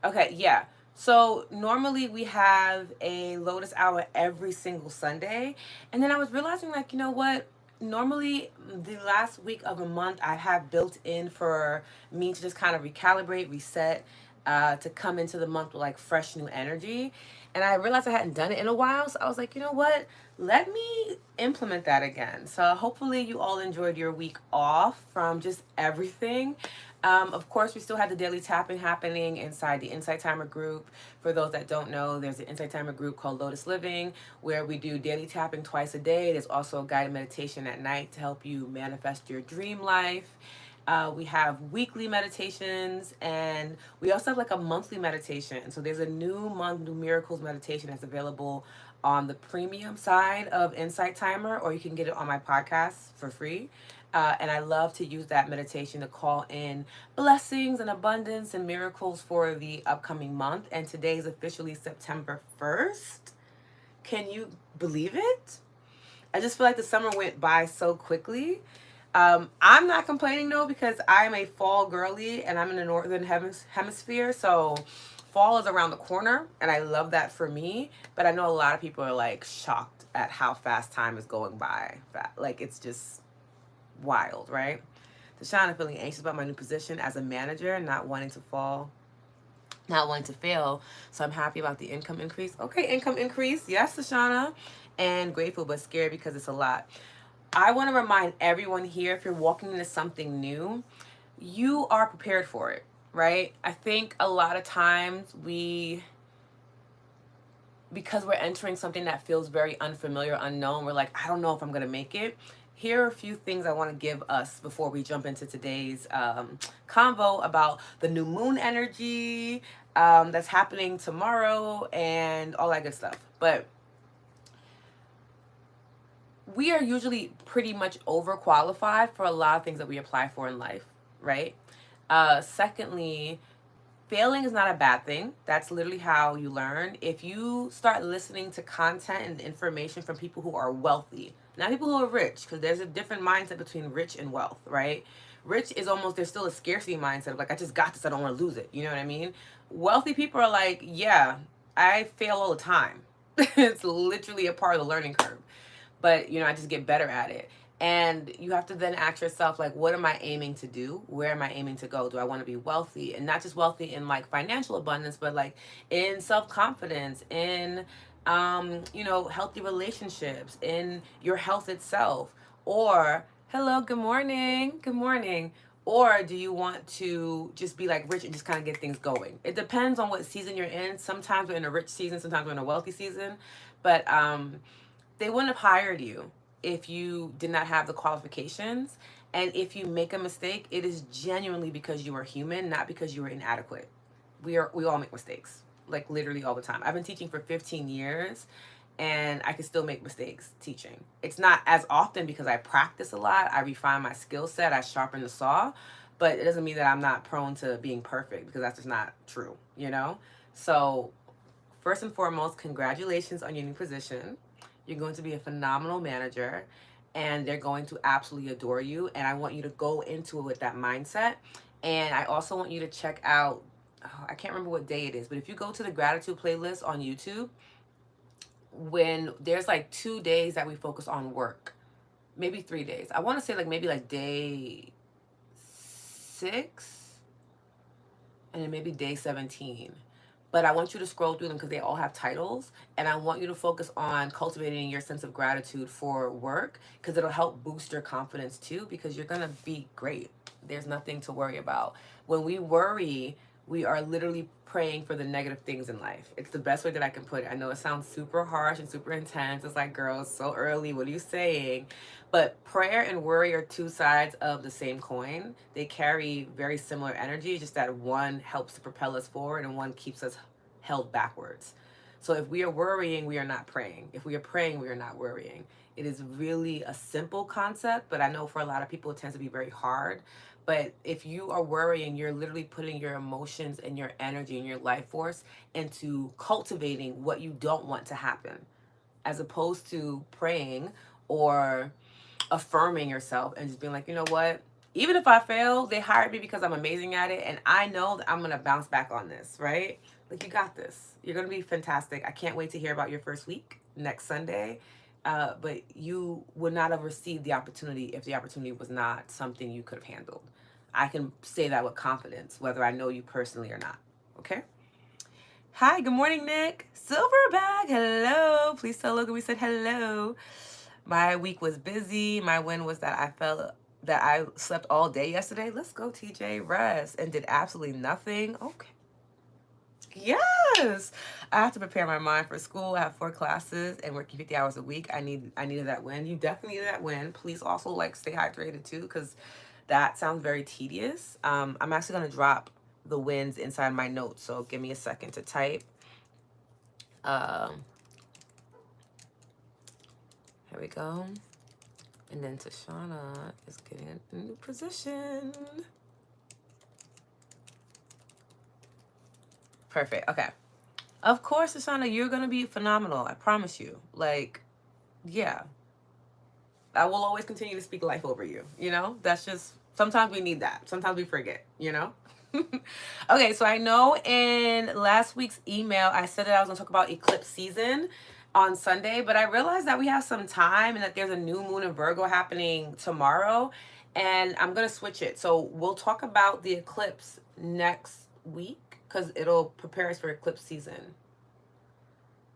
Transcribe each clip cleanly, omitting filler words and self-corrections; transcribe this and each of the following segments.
Okay, yeah. So normally we have a Lotus Hour every single Sunday. And then I was realizing, like, you know what? Normally, the last week of a month, I have built in for me to just kind of recalibrate, reset, to come into the month with like fresh new energy. And I realized I hadn't done it in a while. So I was like, you know what? Let me implement that again. So hopefully, you all enjoyed your week off from just everything. Of course, we still have the daily tapping happening inside the Insight Timer group. For those that don't know, there's an Insight Timer group called Lotus Living where we do daily tapping twice a day. There's also a guided meditation at night to help you manifest your dream life. We have weekly meditations, and we also have like a monthly meditation. So there's a new month, new miracles meditation that's available on the premium side of Insight Timer, or you can get it on my podcast for free. And I love to use that meditation to call in blessings and abundance and miracles for the upcoming month. And today is officially September 1st. Can you believe it? I just feel like the summer went by so quickly. I'm not complaining though, because I'm a fall girly and I'm in the northern hemisphere. So fall is around the corner and I love that for me. But I know a lot of people are like shocked at how fast time is going by. Like it's just wild, right? Deshauna feeling anxious about my new position as a manager, not wanting to fail. So I'm happy about the income increase. Okay, income increase. Yes, Deshauna. And grateful but scared because it's a lot. I want to remind everyone here, if you're walking into something new, you are prepared for it, right? I think a lot of times because we're entering something that feels very unfamiliar, unknown, we're like, I don't know if I'm going to make it. Here are a few things I want to give us before we jump into today's convo about the new moon energy that's happening tomorrow and all that good stuff. But we are usually pretty much overqualified for a lot of things that we apply for in life, right? Secondly, failing is not a bad thing. That's literally how you learn. If you start listening to content and information from people who are wealthy, not people who are rich, because there's a different mindset between rich and wealth, right? Rich is almost, there's still a scarcity mindset of like, I just got this, I don't want to lose it. You know what I mean? Wealthy people are like, yeah, I fail all the time. It's literally a part of the learning curve. But, I just get better at it. And you have to then ask yourself, like, what am I aiming to do? Where am I aiming to go? Do I want to be wealthy? And not just wealthy in like financial abundance, but like in self confidence, in, healthy relationships, in your health itself. Or, hello, good morning. Good morning. Or do you want to just be like rich and just kind of get things going? It depends on what season you're in. Sometimes we're in a rich season, sometimes we're in a wealthy season. But they wouldn't have hired you if you did not have the qualifications. And if you make a mistake, it is genuinely because you are human, not because you are inadequate. We all make mistakes, like literally all the time. I've been teaching for 15 years and I can still make mistakes teaching. It's not as often because I practice a lot, I refine my skill set, I sharpen the saw, but it doesn't mean that I'm not prone to being perfect, because that's just not true, you know? So first and foremost, congratulations on your new position. You're going to be a phenomenal manager and they're going to absolutely adore you. And I want you to go into it with that mindset. And I also want you to check out, oh, I can't remember what day it is, but if you go to the gratitude playlist on YouTube, when there's like 2 days that we focus on work, maybe 3 days. I want to say like maybe like day 6 and then maybe day 17. But I want you to scroll through them because they all have titles. And I want you to focus on cultivating your sense of gratitude for work, because it'll help boost your confidence too, because you're going to be great. There's nothing to worry about. When we worry, we are literally praying for the negative things in life. It's the best way that I can put it. I know it sounds super harsh and super intense. It's like, girl, it's so early. What are you saying? But prayer and worry are two sides of the same coin. They carry very similar energy, just that one helps to propel us forward and one keeps us held backwards. So if we are worrying, we are not praying. If we are praying, we are not worrying. It is really a simple concept, but I know for a lot of people it tends to be very hard. But if you are worrying, you're literally putting your emotions and your energy and your life force into cultivating what you don't want to happen, as opposed to praying or affirming yourself and just being like, you know what? Even if I fail, they hired me because I'm amazing at it, and I know that I'm gonna bounce back on this, right? Like, you got this. You're gonna be fantastic. I can't wait to hear about your first week next Sunday. But you would not have received the opportunity if the opportunity was not something you could have handled. I can say that with confidence, whether I know you personally or not. Okay? Hi, good morning, Nick. Silverback, hello. Please tell Logan we said hello. My week was busy. My win was that I felt that I slept all day yesterday. Let's go, TJ. Rest and did absolutely nothing. Okay. Yes. I have to prepare my mind for school. I have 4 classes and working 50 hours a week. I needed that win. You definitely needed that win. Please also like stay hydrated too, because that sounds very tedious. I'm actually gonna drop the wins inside my notes. So give me a second to type. Here we go. And then Tashana is getting a new position. Perfect. Okay. Of course, Tashana, you're going to be phenomenal. I promise you. Like, yeah. I will always continue to speak life over you. You know? That's just, sometimes we need that. Sometimes we forget, you know? Okay, so I know in last week's email, I said that I was going to talk about eclipse season on Sunday, but I realized that we have some time and that there's a new moon in Virgo happening tomorrow, and I'm going to switch it. So we'll talk about the eclipse next week because it'll prepare us for eclipse season.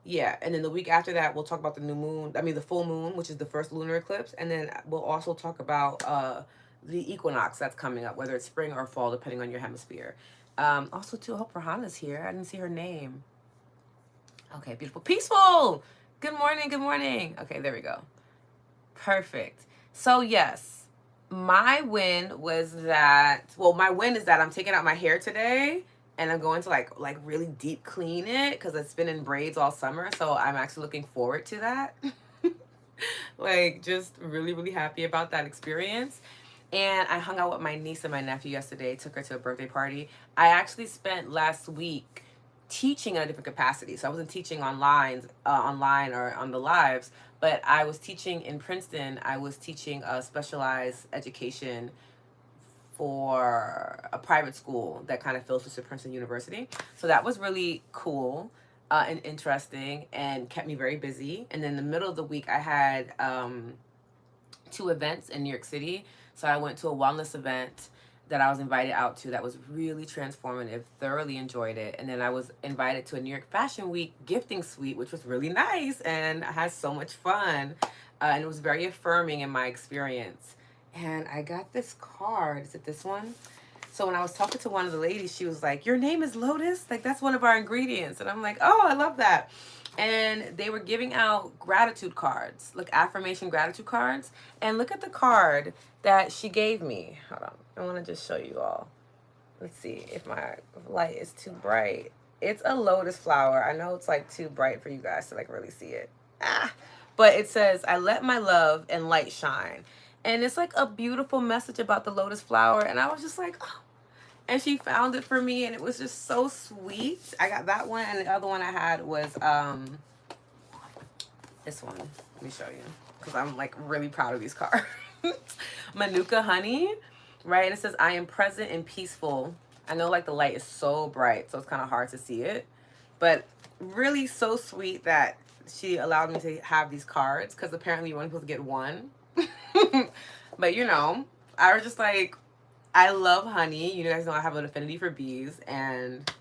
Yeah, and then the week after that, we'll talk about the new moon, I mean the full moon, which is the first lunar eclipse, and then we'll also talk about the equinox that's coming up, whether it's spring or fall, depending on your hemisphere. Also, too, I hope Rahana's here. I didn't see her name. Okay, beautiful. Peaceful! Good morning, good morning. Okay, there we go. Perfect. So, yes, my win was that, well, my win is that I'm taking out my hair today and I'm going to like really deep clean it because it's been in braids all summer. So I'm actually looking forward to that. Like, just really, really happy about that experience. And I hung out with my niece and my nephew yesterday, took her to a birthday party. I actually spent last week teaching in a different capacity. So I wasn't teaching online or on the lives, but I was teaching in Princeton. I was teaching a specialized education for a private school that kind of filters to Princeton University. So that was really cool and interesting and kept me very busy. And then in the middle of the week, I had 2 events in New York City. So I went to a wellness event that I was invited out to that was really transformative, thoroughly enjoyed it. And then I was invited to a New York Fashion Week gifting suite, which was really nice, and I had so much fun. And it was very affirming in my experience. And I got this card. Is it this one? So when I was talking to one of the ladies, she was like, "Your name is Lotus? Like, that's one of our ingredients." And I'm like, "Oh, I love that." And they were giving out gratitude cards, like affirmation gratitude cards. And look at the card that she gave me. Hold on. I want to just show you all. Let's see if my light is too bright. It's a lotus flower. I know it's like too bright for you guys to like really see it. But it says, "I let my love and light shine." And it's like a beautiful message about the lotus flower. And I was just like, oh. And she found it for me, and it was just so sweet. I got that one, and the other one I had was this one. Let me show you, because I'm like really proud of these cards. Manuka honey, right? And it says, "I am present and peaceful." I know like the light is so bright, so it's kind of hard to see it, but really so sweet that she allowed me to have these cards, because apparently you're only supposed to get one. But you know, I was just like, I love honey. You guys know I have an affinity for bees, and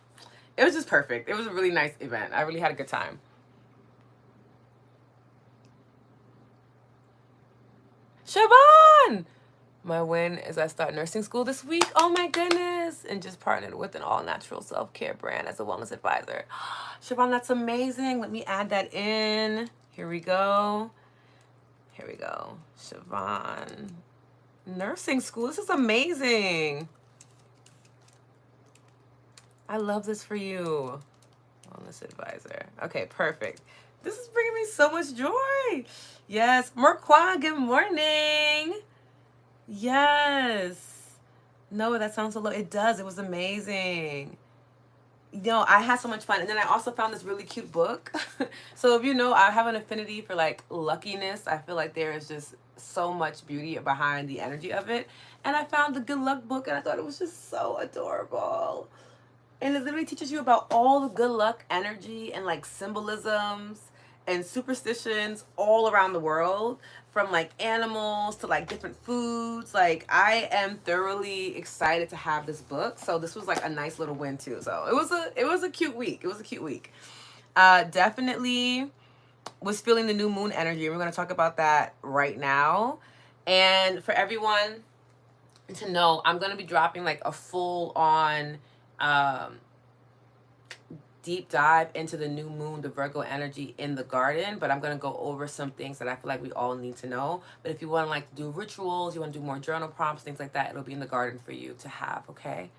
it was just perfect. It was a really nice event. I really had a good time. Siobhan! My win is I start nursing school this week. Oh my goodness. And just partnered with an all-natural self-care brand as a wellness advisor. Siobhan, that's amazing. Let me add that in. Here we go. Here we go. Siobhan. Nursing school. This is amazing. I love this for you. Wellness advisor. Okay, perfect. This is bringing me so much joy. Yes. Merquan, good morning. Yes. No, that sounds so low. It does. It was amazing. I had so much fun. And then I also found this really cute book. So if you know, I have an affinity for like luckiness. I feel like there is just so much beauty behind the energy of it. And I found the good luck book and I thought it was just so adorable. And it literally teaches you about all the good luck energy and like symbolisms and superstitions all around the world, from like animals to like different foods. Like, I am thoroughly excited to have this book. So this was like a nice little win too. So it was a cute week. It was a cute week. Definitely was feeling the new moon energy. We're going to talk about that right now. And for everyone to know, I'm going to be dropping like a full on um deep dive into the new moon, the Virgo energy in the garden, but I'm going to go over some things that I feel like we all need to know. But if you want to like do rituals, you want to do more journal prompts, things like that, it'll be in the garden for you to have, okay?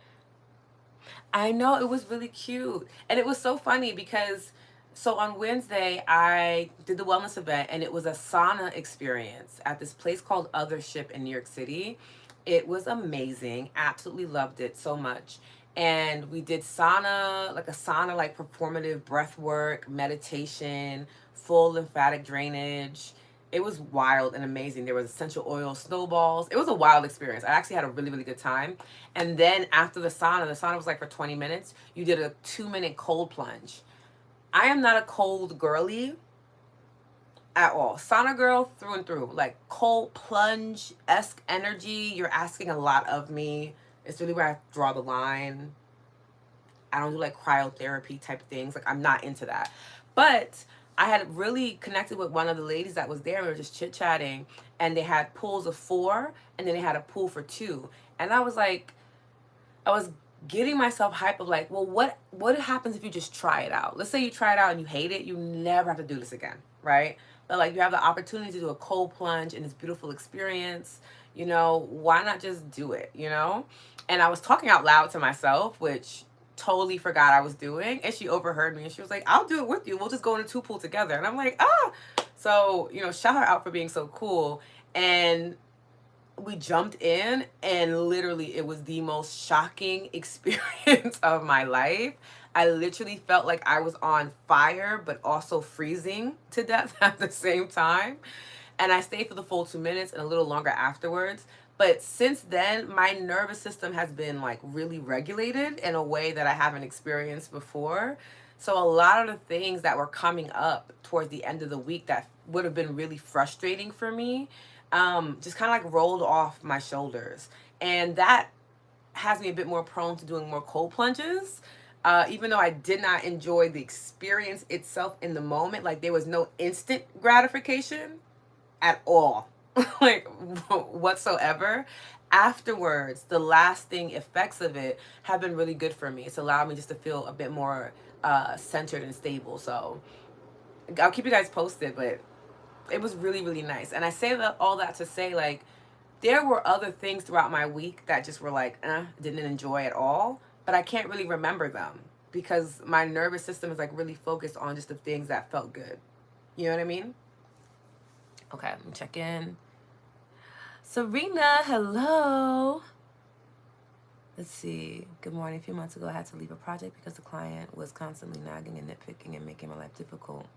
I know, it was really cute. And it was so funny because so on Wednesday I did the wellness event and it was a sauna experience at this place called Othership in New York City. It was amazing. Absolutely loved it so much. And we did sauna like performative breath work, meditation, full lymphatic drainage. It was wild and amazing. There was essential oil snowballs. It was a wild experience. I actually had a really, really good time. And then after the sauna was like for 20 minutes. You did a 2-minute cold plunge. I am not a cold girly at all. Sauna girl through and through. Like cold plunge-esque energy. You're asking a lot of me. It's really where I draw the line. I don't do like cryotherapy type things. Like, I'm not into that. But I had really connected with one of the ladies that was there. We were just chit chatting, and they had pools of 4, and then they had a pool for 2. And I was like, I was getting myself hype of like, well, what happens if you just try it out? Let's say you try it out and you hate it, you never have to do this again, right? But like, you have the opportunity to do a cold plunge in this beautiful experience, why not just do it, And I was talking out loud to myself, which totally forgot I was doing. And she overheard me and she was like, I'll do it with you. We'll just go in a 2-pool together. And I'm like, ah. So, shout her out for being so cool. And we jumped in and literally it was the most shocking experience of my life. I literally felt like I was on fire but also freezing to death at the same time. And I stayed for the full 2 minutes and a little longer afterwards. But since then, my nervous system has been like really regulated in a way that I haven't experienced before. So a lot of the things that were coming up towards the end of the week that would have been really frustrating for me, just kind of like rolled off my shoulders. And that has me a bit more prone to doing more cold plunges. Even though I did not enjoy the experience itself in the moment, like there was no instant gratification at all, like whatsoever. Afterwards, the lasting effects of it have been really good for me. It's allowed me just to feel a bit more centered and stable. So I'll keep you guys posted, but it was really, really nice. And I say all that to say, like, there were other things throughout my week that just were like, didn't enjoy at all, but I can't really remember them because my nervous system is like really focused on just the things that felt good. You know what I mean? Okay, let me check in. Serena, hello. Let's see. Good morning. A few months ago, I had to leave a project because the client was constantly nagging and nitpicking and making my life difficult.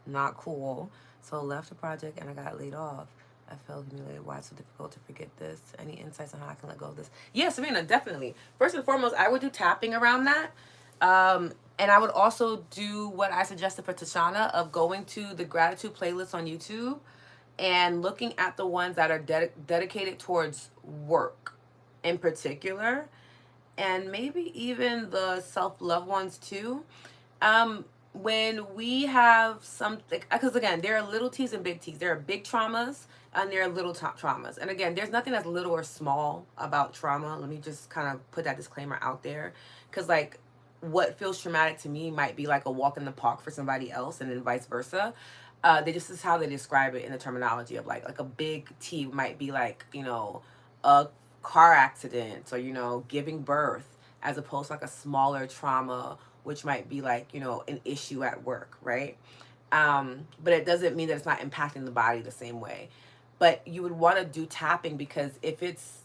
Not cool. So I left the project and I got laid off. I felt humiliated. Why it's so difficult to forget this? Any insights on how I can let go of this? Yeah, Serena, definitely. First and foremost, I would do tapping around that. And I would also do what I suggested for Tashana of going to the gratitude playlist on YouTube and looking at the ones that are dedicated towards work in particular, and maybe even the self-love ones too. When we have something, because again, there are little T's and big T's. There are big traumas and there are little traumas. And again, there's nothing that's little or small about trauma. Let me just kind of put that disclaimer out there. Because like what feels traumatic to me might be like a walk in the park for somebody else, and then vice versa. This is how they describe it in the terminology of like a big T might be like, a car accident or, giving birth, as opposed to like a smaller trauma, which might be like, an issue at work, right? But it doesn't mean that it's not impacting the body the same way. But you would want to do tapping because if it's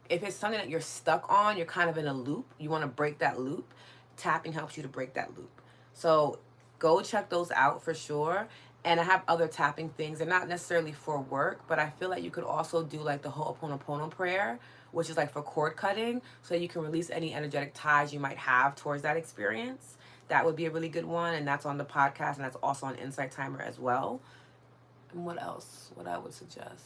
something that you're stuck on, you're kind of in a loop, you want to break that loop. tapping helps you to break that loop. So go check those out for sure. And I have other tapping things. They're not necessarily for work, but I feel like you could also do like the Ho'oponopono prayer, which is like for cord cutting, so you can release any energetic ties you might have towards that experience. That would be a really good one, and that's on the podcast, and that's also on Insight Timer as well. And what else? What I would suggest?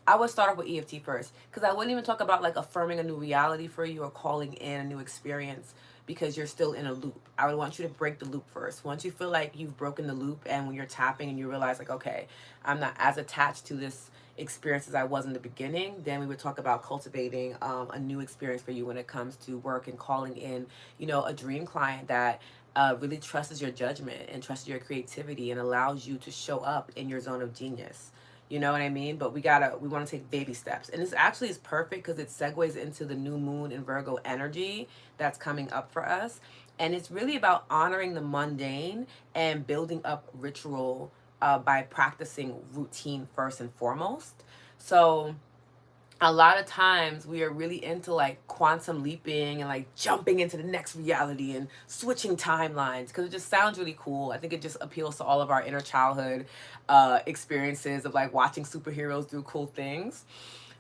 I would start off with EFT first, because I wouldn't even talk about like affirming a new reality for you or calling in a new experience, because you're still in a loop. I would want you to break the loop first. Once you feel like you've broken the loop, and when you're tapping and you realize like, okay, I'm not as attached to this experience as I was in the beginning, then we would talk about cultivating a new experience for you when it comes to work and calling in, a dream client that really trusts your judgment and trusts your creativity and allows you to show up in your zone of genius. You know what I mean? But we want to take baby steps. And this actually is perfect because it segues into the new moon in Virgo energy that's coming up for us. And it's really about honoring the mundane and building up ritual by practicing routine first and foremost. So a lot of times we are really into like quantum leaping and like jumping into the next reality and switching timelines because it just sounds really cool. I think it just appeals to all of our inner childhood experiences of like watching superheroes do cool things,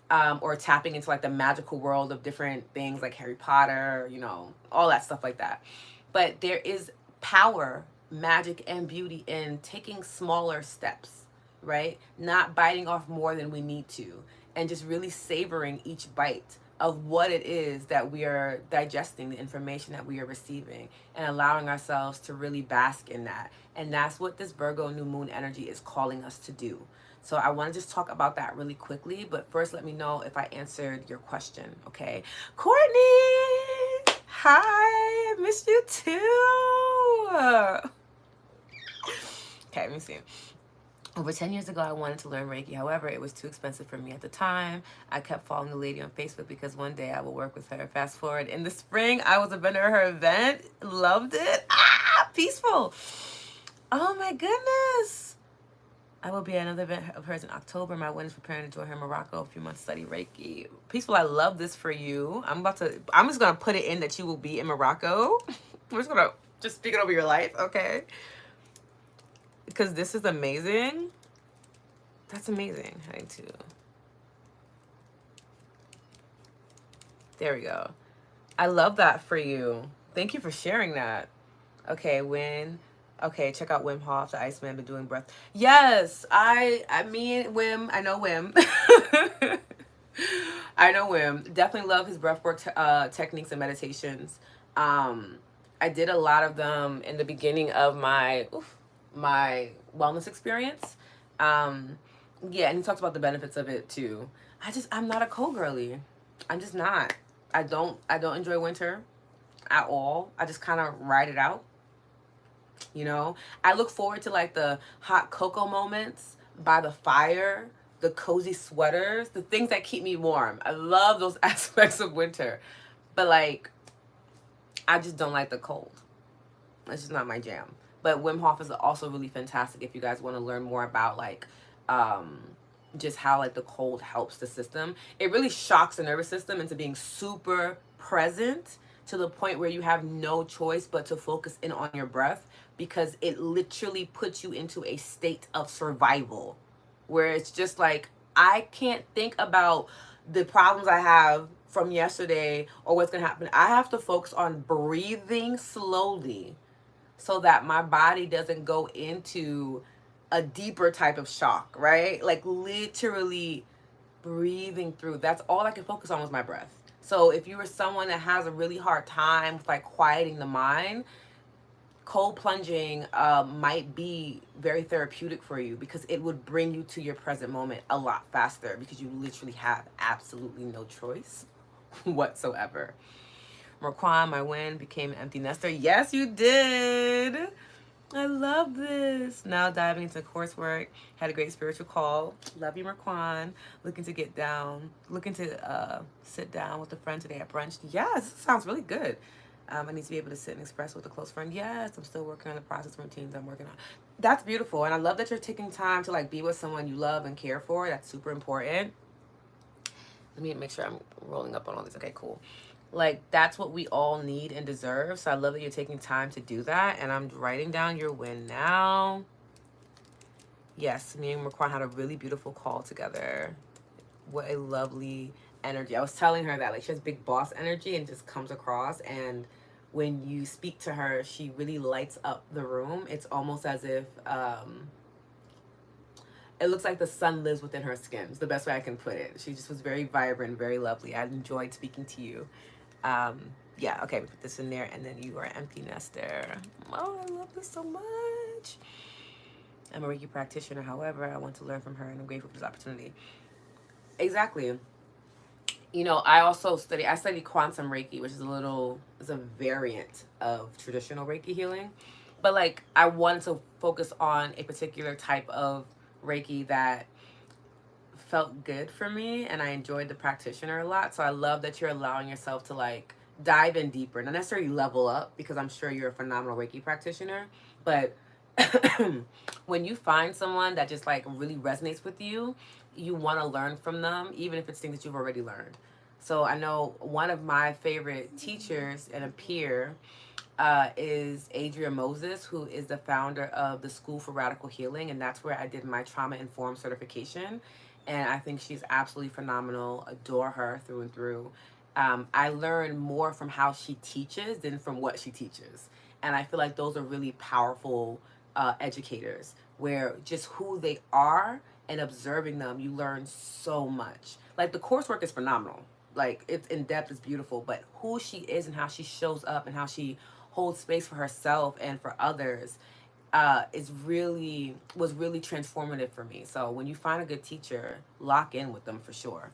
or tapping into like the magical world of different things like Harry Potter, all that stuff like that. But there is power, magic, and beauty in taking smaller steps, right? Not biting off more than we need to, and just really savoring each bite of what it is that we are digesting, the information that we are receiving, and allowing ourselves to really bask in that. And that's what this Virgo new moon energy is calling us to do. So I want to just talk about that really quickly, but first let me know if I answered your question, okay? Courtney! Hi! I missed you too! Okay, let me see. Over 10 years ago, I wanted to learn Reiki. However, it was too expensive for me at the time. I kept following the lady on Facebook because one day I will work with her. Fast forward, in the spring, I was a vendor at her event. Loved it. Peaceful. Oh my goodness. I will be at another event of hers in October. My wife is preparing to join her in Morocco, a few months study Reiki. Peaceful, I love this for you. I'm just gonna put it in that you will be in Morocco. We're just gonna speak it over your life, okay? Because this is amazing. That's amazing. There we go. I love that for you. Thank you for sharing that. Okay, check out Wim Hof, the Iceman, been doing breath. Yes, I mean Wim. I know Wim. I know Wim. Definitely love his breathwork techniques and meditations. I did a lot of them in the beginning of my wellness experience. Yeah, and he talks about the benefits of it too. I'm not a cold girly. I'm just not. I don't enjoy winter at all. I just kind of ride it out. I look forward to like the hot cocoa moments by the fire, the cozy sweaters, the things that keep me warm. I love those aspects of winter. But like, I just don't like the cold. It's just not my jam. But Wim Hof is also really fantastic if you guys want to learn more about like just how like the cold helps the system. It really shocks the nervous system into being super present to the point where you have no choice but to focus in on your breath, because it literally puts you into a state of survival where it's just like, I can't think about the problems I have from yesterday or what's going to happen. I have to focus on breathing slowly so that my body doesn't go into a deeper type of shock, right? Like literally breathing through. That's all I can focus on was my breath. So if you were someone that has a really hard time with like quieting the mind, cold plunging might be very therapeutic for you, because it would bring you to your present moment a lot faster, because you literally have absolutely no choice whatsoever. Marquand, my win, became an empty nester. Yes, you did. I love this. Now diving into coursework. Had a great spiritual call. Love you, Marquand. Looking to sit down with a friend today at brunch. Yes, sounds really good. I need to be able to sit and express with a close friend. Yes, I'm still working on the process routines I'm working on. That's beautiful. And I love that you're taking time to like be with someone you love and care for. That's super important. Let me make sure I'm rolling up on all this. Okay, cool. Like, that's what we all need and deserve. So I love that you're taking time to do that. And I'm writing down your win now. Yes, me and Raquan had a really beautiful call together. What a lovely energy. I was telling her that, like, she has big boss energy and just comes across. And when you speak to her, she really lights up the room. It's almost as if it looks like the sun lives within her skin. It's the best way I can put it. She just was very vibrant, very lovely. I enjoyed speaking to you. Um, yeah, okay, we put this in there, and then you are an empty nester. Oh, I love this so much. I'm a Reiki practitioner. However, I want to learn from her, and I'm grateful for this opportunity. Exactly. You know, I study quantum Reiki, which is a variant of traditional Reiki healing. But like, I wanted to focus on a particular type of Reiki that felt good for me, and I enjoyed the practitioner a lot. So I love that you're allowing yourself to like dive in deeper, not necessarily level up, because I'm sure you're a phenomenal Reiki practitioner, but when you find someone that just like really resonates with you, you want to learn from them, even if it's things that you've already learned. So I know one of my favorite teachers and a peer is Adria Moses, who is the founder of the School for Radical Healing, and that's where I did my trauma informed certification. And I think she's absolutely phenomenal. Adore her through and through. I learn more from how she teaches than from what she teaches, and I feel like those are really powerful educators. Where just who they are and observing them, you learn so much. Like, the coursework is phenomenal. Like, it's in depth, it's beautiful, but who she is and how she shows up and how she holds space for herself and for others was really transformative for me. So when you find a good teacher, lock in with them for sure.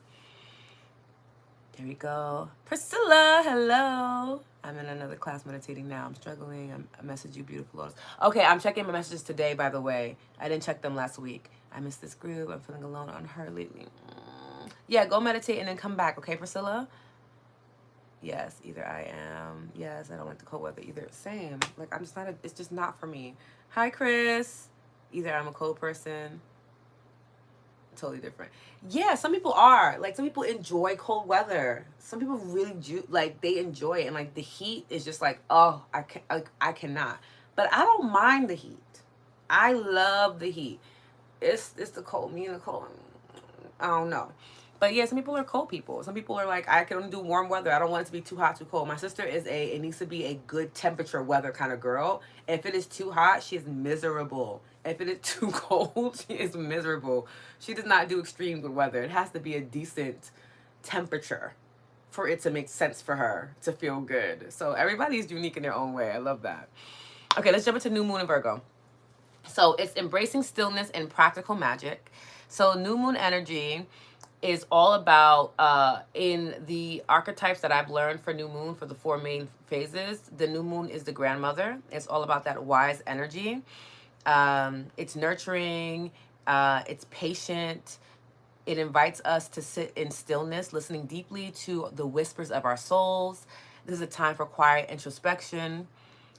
There we go. Priscilla, hello. I'm in another class meditating now. I'm struggling. I message you, beautiful Lotus. Okay, I'm checking my messages today, by the way. I didn't check them last week. I missed this group. I'm feeling alone on her lately. Yeah, go meditate and then come back, okay, Priscilla? Yes, either I am. Yes, I don't like the cold weather either. Same. Like, I'm just not, it's just not for me. Hi, Chris. Either I'm a cold person. Totally different. Yeah, some people are. Like, some people enjoy cold weather. Some people really do, like, they enjoy it. And, like, the heat is just like, oh, I cannot. But I don't mind the heat. I love the heat. It's the cold. Me and the cold. I don't know. But yeah, some people are cold people. Some people are like, I can only do warm weather. I don't want it to be too hot, too cold. My sister it needs to be a good temperature weather kind of girl. If it is too hot, she is miserable. If it is too cold, she is miserable. She does not do extreme good weather. It has to be a decent temperature for it to make sense for her to feel good. So everybody's unique in their own way. I love that. Okay, let's jump into new moon in Virgo. So it's embracing stillness and practical magic. So new moon energy is all about in the archetypes that I've learned for new moon, for the four main phases. The new moon is the grandmother. It's all about that wise energy. It's nurturing. It's patient. It invites us to sit in stillness, listening deeply to the whispers of our souls. This is a time for quiet introspection,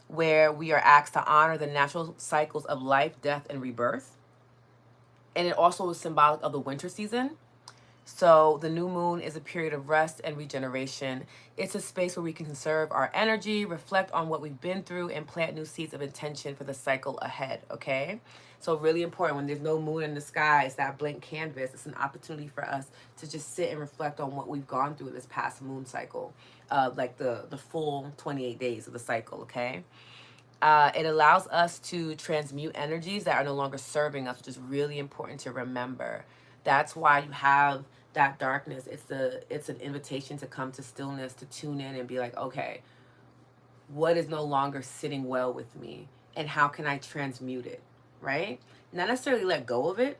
where we are asked to honor the natural cycles of life, death, and rebirth. And it also is symbolic of the winter season. So the new moon is a period of rest and regeneration. It's a space where we can conserve our energy, reflect on what we've been through, and plant new seeds of intention for the cycle ahead, okay? So really important, when there's no moon in the sky, it's that blank canvas. It's an opportunity for us to just sit and reflect on what we've gone through this past moon cycle, like the full 28 days of the cycle, okay? It allows us to transmute energies that are no longer serving us, which is really important to remember. That's why you have that darkness. It's an invitation to come to stillness, to tune in and be like, okay, what is no longer sitting well with me, and how can I transmute it, right? Not necessarily let go of it,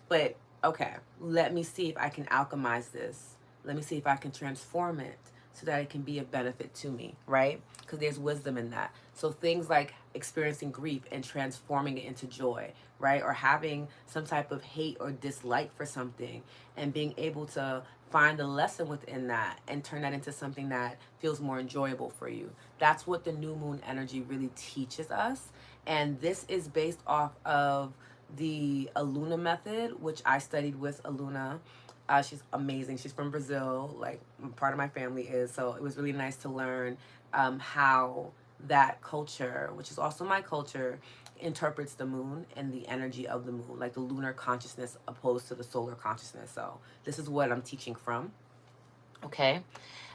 but okay, let me see if I can alchemize this. Let me see if I can transform it so that it can be a benefit to me, right? Because there's wisdom in that. So things like experiencing grief and transforming it into joy, right? Or having some type of hate or dislike for something and being able to find a lesson within that and turn that into something that feels more enjoyable for you. That's what the new moon energy really teaches us. And this is based off of the Aluna method, which I studied with Aluna. She's amazing. She's from Brazil, like part of my family is. So it was really nice to learn how that culture, which is also my culture, interprets the moon and the energy of the moon, like the lunar consciousness opposed to the solar consciousness. So this is what I'm teaching from. Okay.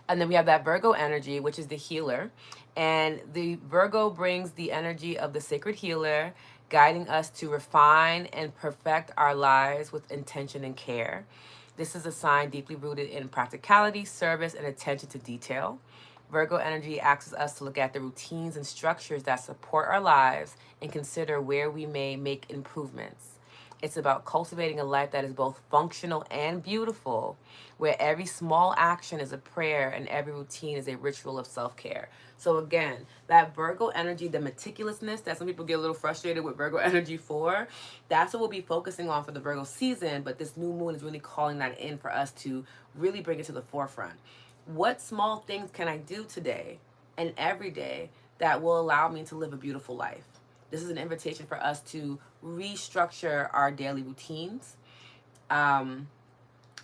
And then we have that Virgo energy, which is the healer. And the Virgo brings the energy of the sacred healer, guiding us to refine and perfect our lives with intention and care. This is a sign deeply rooted in practicality, service, and attention to detail. Virgo energy asks us to look at the routines and structures that support our lives and consider where we may make improvements. It's about cultivating a life that is both functional and beautiful, where every small action is a prayer and every routine is a ritual of self care. So, again, that Virgo energy, the meticulousness that some people get a little frustrated with Virgo energy for, that's what we'll be focusing on for the Virgo season. But this new moon is really calling that in for us to really bring it to the forefront. What small things can I do today and every day that will allow me to live a beautiful life? This is an invitation for us to restructure our daily routines, um,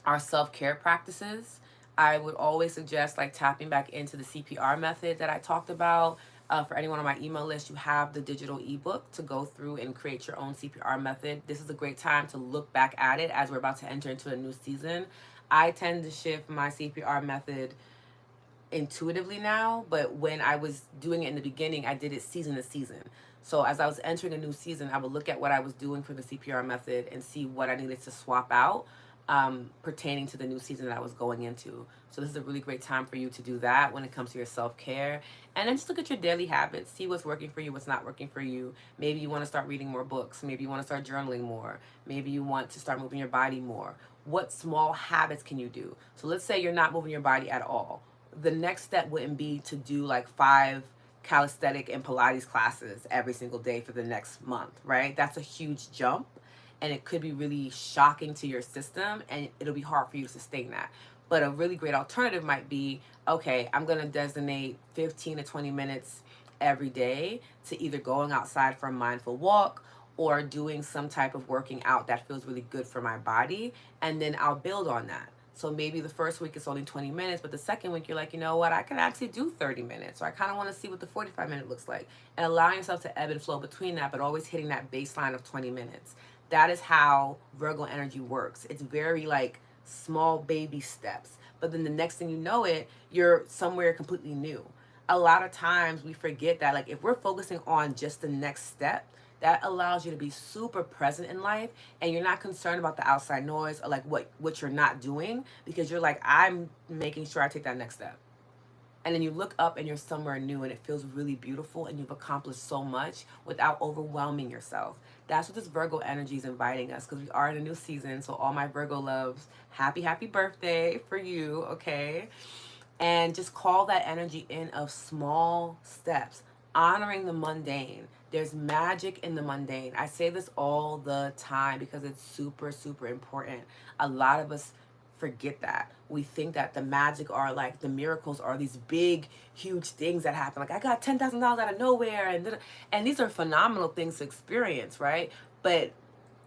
our self-care practices. I would always suggest like tapping back into the CPR method that I talked about. For anyone on my email list, you have the digital ebook to go through and create your own CPR method. This is a great time to look back at it as we're about to enter into a new season. I tend to shift my CPR method intuitively now, but when I was doing it in the beginning, I did it season to season. So as I was entering a new season, I would look at what I was doing for the CPR method and see what I needed to swap out pertaining to the new season that I was going into. So this is a really great time for you to do that when it comes to your self-care. And then just look at your daily habits, see what's working for you, what's not working for you. Maybe you want to start reading more books. Maybe you want to start journaling more. Maybe you want to start moving your body more. What small habits can you do? So let's say you're not moving your body at all. The next step wouldn't be to do like 5 calisthenic and Pilates classes every single day for the next month, right? That's a huge jump, and it could be really shocking to your system, and it'll be hard for you to sustain that. But a really great alternative might be, okay, I'm going to designate 15 to 20 minutes every day to either going outside for a mindful walk or doing some type of working out that feels really good for my body, and then I'll build on that. So maybe the first week it's only 20 minutes, but the second week you're like, you know what, I can actually do 30 minutes, or I kind of want to see what the 45-minute looks like, and allowing yourself to ebb and flow between that, but always hitting that baseline of 20 minutes. That is how Virgo energy works. It's very like small baby steps, but then the next thing you know it, you're somewhere completely new. A lot of times we forget that, like, if we're focusing on just the next step, that allows you to be super present in life, and you're not concerned about the outside noise or like what you're not doing, because you're like, I'm making sure I take that next step. And then you look up and you're somewhere new, and it feels really beautiful, and you've accomplished so much without overwhelming yourself. That's what this Virgo energy is inviting us, because we are in a new season. So all my Virgo loves, happy birthday for you, okay? And just call that energy in of small steps, honoring the mundane. There's magic in the mundane. I say this all the time because it's super, super important. A lot of us forget that. We think that the magic are like the miracles are these big, huge things that happen. Like, I got $10,000 out of nowhere, and these are phenomenal things to experience, right? But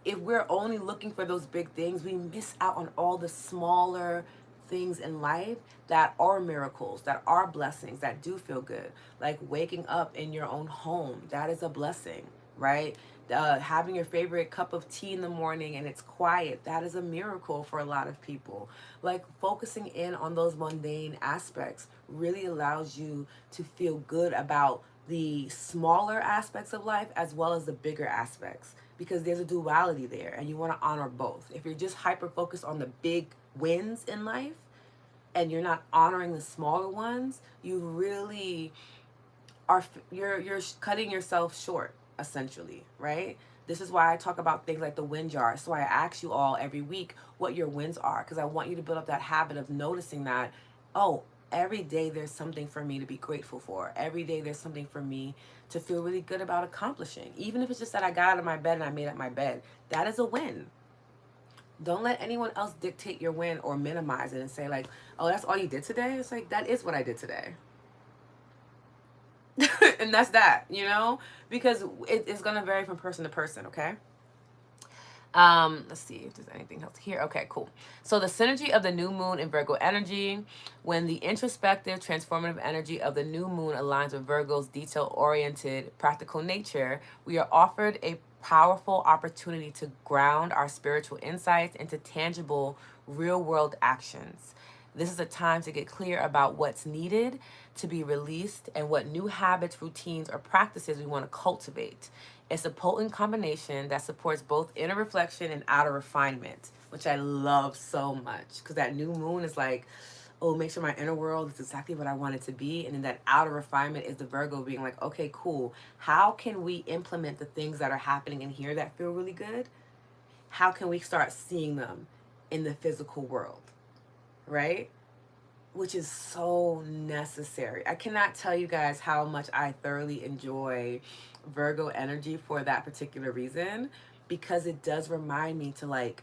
if we're only looking for those big things, we miss out on all the smaller things in life that are miracles, that are blessings, that do feel good. Like waking up in your own home, that is a blessing, right? Having your favorite cup of tea in the morning and it's quiet, that is a miracle for a lot of people. Like, focusing in on those mundane aspects really allows you to feel good about the smaller aspects of life as well as the bigger aspects, because there's a duality there and you want to honor both. If you're just hyper focused on the big wins in life and you're not honoring the smaller ones, you really are, you're cutting yourself short, essentially, right? This is why I talk about things like the win jar. So I ask you all every week what your wins are, because I want you to build up that habit of noticing that, oh, every day there's something for me to be grateful for. Every day there's something for me to feel really good about accomplishing. Even if it's just that I got out of my bed and I made up my bed, that is a win. Don't let anyone else dictate your win or minimize it and say like, oh, that's all you did today. It's like, that is what I did today. And that's that, because it's going to vary from person to person, okay? Let's see if there's anything else here. Okay, cool. So the synergy of the new moon and Virgo energy, when the introspective, transformative energy of the new moon aligns with Virgo's detail-oriented, practical nature, we are offered a powerful opportunity to ground our spiritual insights into tangible, real-world actions. This is a time to get clear about what's needed to be released and what new habits, routines, or practices we want to cultivate. It's a potent combination that supports both inner reflection and outer refinement, which I love so much because that new moon is like, oh, make sure my inner world is exactly what I want it to be. And then that outer refinement is the Virgo being like, okay, cool. How can we implement the things that are happening in here that feel really good? How can we start seeing them in the physical world? Right? Which is so necessary. I cannot tell you guys how much I thoroughly enjoy Virgo energy for that particular reason, because it does remind me to like,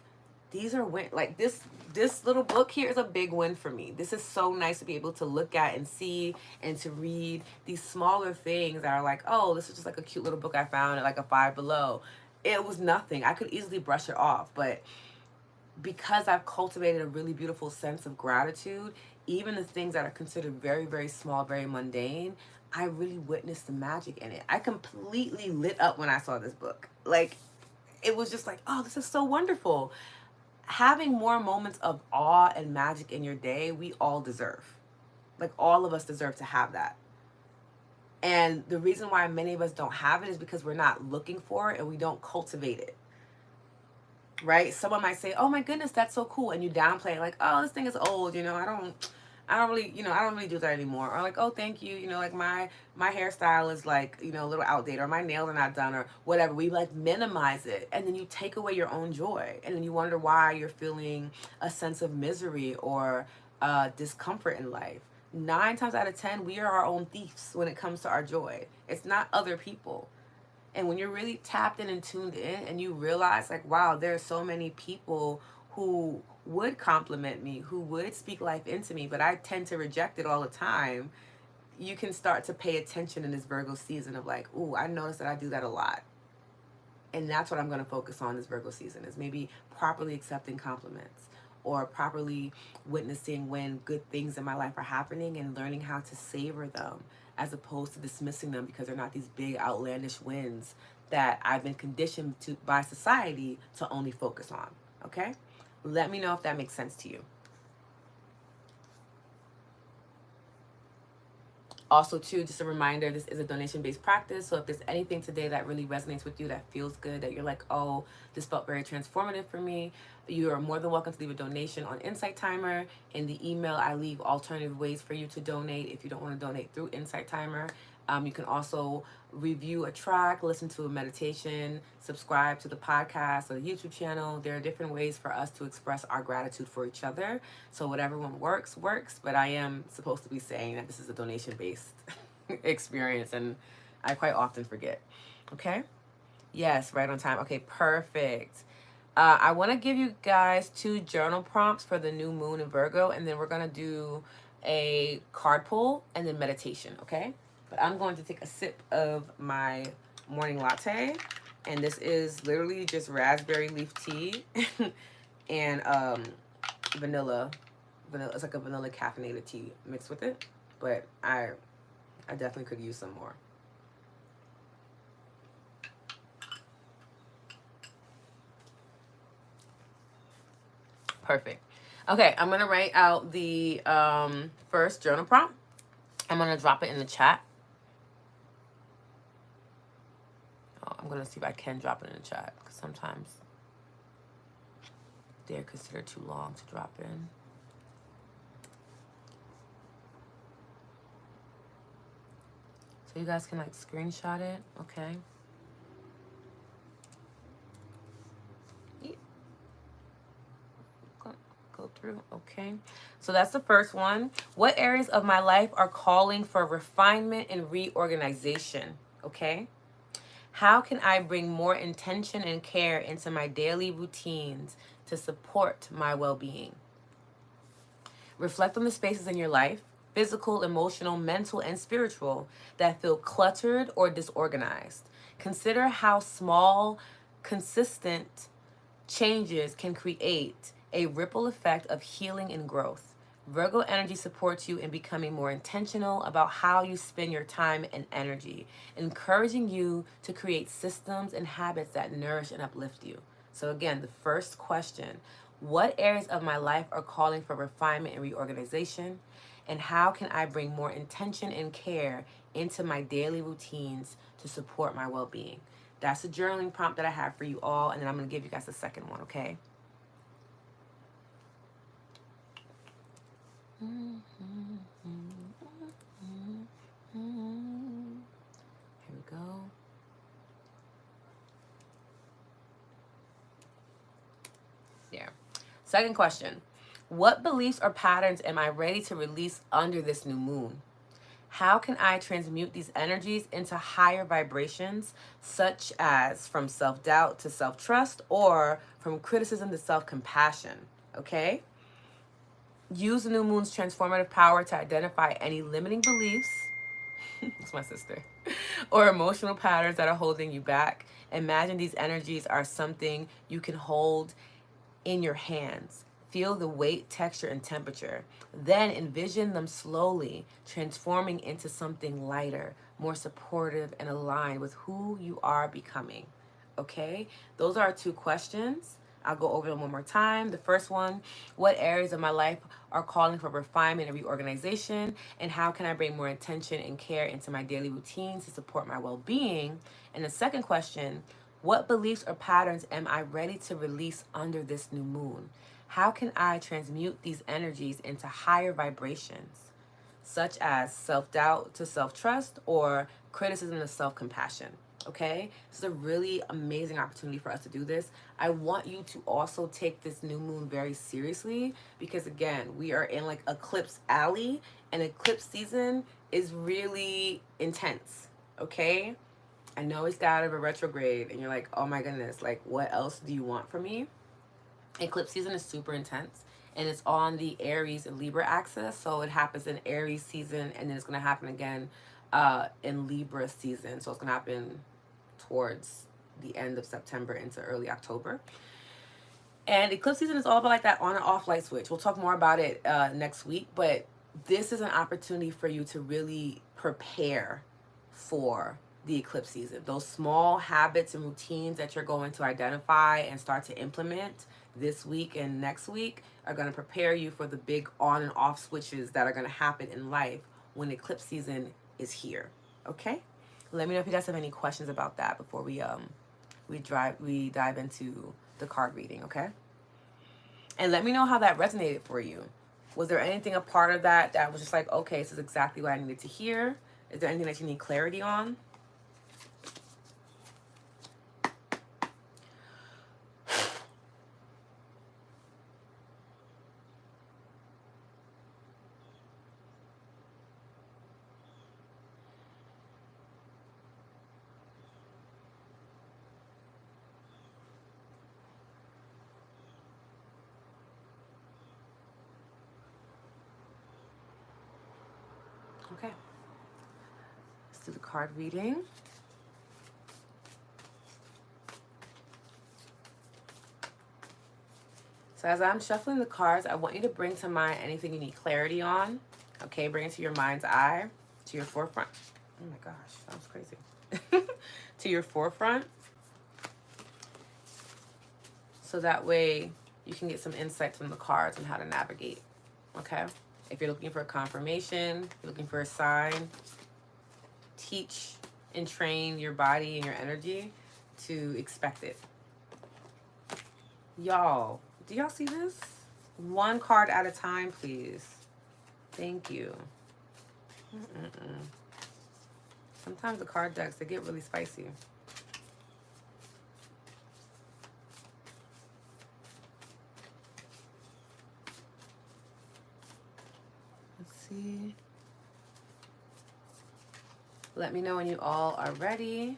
these are win, like this little book here is a big win for me. This is so nice to be able to look at and see and to read these smaller things that are like, oh, this is just like a cute little book I found at like a Five Below. It was nothing. I could easily brush it off, but because I've cultivated a really beautiful sense of gratitude, even the things that are considered very, very small, very mundane, I really witnessed the magic in it. I completely lit up when I saw this book. Like, it was just like, oh, this is so wonderful. Having more moments of awe and magic in your day, we all deserve. Like, all of us deserve to have that. And the reason why many of us don't have it is because we're not looking for it and we don't cultivate it. Right? Someone might say, "Oh my goodness, that's so cool," and you downplay it, like, "Oh, this thing is old. I don't really, I don't really do that anymore." Or like, "Oh, thank you. Like my hairstyle is like, a little outdated, or my nails are not done, or whatever." We like minimize it, and then you take away your own joy, and then you wonder why you're feeling a sense of misery or discomfort in life. 9 times out of 10, we are our own thieves when it comes to our joy. It's not other people. And when you're really tapped in and tuned in and you realize, like, wow, there are so many people who would compliment me, who would speak life into me, but I tend to reject it all the time, you can start to pay attention in this Virgo season of like, ooh, I notice that I do that a lot. And that's what I'm going to focus on this Virgo season, is maybe properly accepting compliments or properly witnessing when good things in my life are happening and learning how to savor them, as opposed to dismissing them because they're not these big outlandish wins that I've been conditioned to by society to only focus on. Okay? Let me know if that makes sense to you. Also, too, just a reminder, this is a donation-based practice. So if there's anything today that really resonates with you, that feels good, that you're like, oh, this felt very transformative for me, you are more than welcome to leave a donation on Insight Timer. In the email, I leave alternative ways for you to donate if you don't want to donate through Insight Timer. You can also review a track, listen to a meditation, subscribe to the podcast or the YouTube channel. There are different ways for us to express our gratitude for each other. So whatever one works. But I am supposed to be saying that this is a donation-based experience, and I quite often forget. Okay? Yes, right on time. Okay, perfect. I want to give you guys 2 journal prompts for the new moon in Virgo, and then we're going to do a card pull and then meditation, okay? But I'm going to take a sip of my morning latte, and this is literally just raspberry leaf tea and vanilla. It's like a vanilla caffeinated tea mixed with it, but I definitely could use some more. Perfect. Okay, I'm gonna write out the first journal prompt. I'm gonna drop it in the chat. I'm gonna see if I can drop it in the chat, because sometimes they're considered too long to drop in. So you guys can like screenshot it, okay? Go through, okay? So that's the first one. What areas of my life are calling for refinement and reorganization, okay? How can I bring more intention and care into my daily routines to support my well-being? Reflect on the spaces in your life, physical, emotional, mental, and spiritual, that feel cluttered or disorganized. Consider how small, consistent changes can create a ripple effect of healing and growth. Virgo energy supports you in becoming more intentional about how you spend your time and energy, encouraging you to create systems and habits that nourish and uplift you. So, again, the first question: what areas of my life are calling for refinement and reorganization? And how can I bring more intention and care into my daily routines to support my well being? That's the journaling prompt that I have for you all. And then I'm going to give you guys the second one, okay? Here we go. There. Second question: what beliefs or patterns am I ready to release under this new moon? How can I transmute these energies into higher vibrations, such as from self doubt to self trust, or from criticism to self compassion? Okay? Use the new moon's transformative power to identify any limiting beliefs. That's my sister. Or emotional patterns that are holding you back. Imagine these energies are something you can hold in your hands. Feel the weight, texture, and temperature. Then envision them slowly transforming into something lighter, more supportive, and aligned with who you are becoming. Okay? Those are our two questions. I'll go over them one more time. The first one: what areas of my life are calling for refinement and reorganization? And how can I bring more attention and care into my daily routines to support my well being? And the second question: what beliefs or patterns am I ready to release under this new moon? How can I transmute these energies into higher vibrations, such as self doubt to self trust, or criticism to self compassion? Okay, this is a really amazing opportunity for us to do this. I want you to also take this new moon very seriously because, again, we are in like eclipse alley, and eclipse season is really intense. Okay, I know it's got out of a retrograde, and you're like, oh my goodness, like, what else do you want from me? Eclipse season is super intense, and it's on the Aries and Libra axis. So it happens in Aries season, and then it's going to happen again in Libra season. So it's going to happen towards the end of September into early October. And eclipse season is all about like that on and off light switch. We'll talk more about it next week, but this is an opportunity for you to really prepare for the eclipse season. Those small habits and routines that you're going to identify and start to implement this week and next week are going to prepare you for the big on and off switches that are going to happen in life when eclipse season is here. Okay? Let me know if you guys have any questions about that before we dive into the card reading, okay? And let me know how that resonated for you. Was there anything a part of that that was just like, okay, this is exactly what I needed to hear? Is there anything that you need clarity on? Okay. Let's do the card reading. So as I'm shuffling the cards, I want you to bring to mind anything you need clarity on. Okay, bring it to your mind's eye, to your forefront. Oh my gosh, that was crazy. To your forefront. So that way you can get some insights from the cards on how to navigate. Okay? If you're looking for a confirmation, you're looking for a sign, teach and train your body and your energy to expect it. Y'all, do y'all see this? One card at a time, please. Thank you. Sometimes the card decks, they get really spicy. Let's see. Let me know when you all are ready.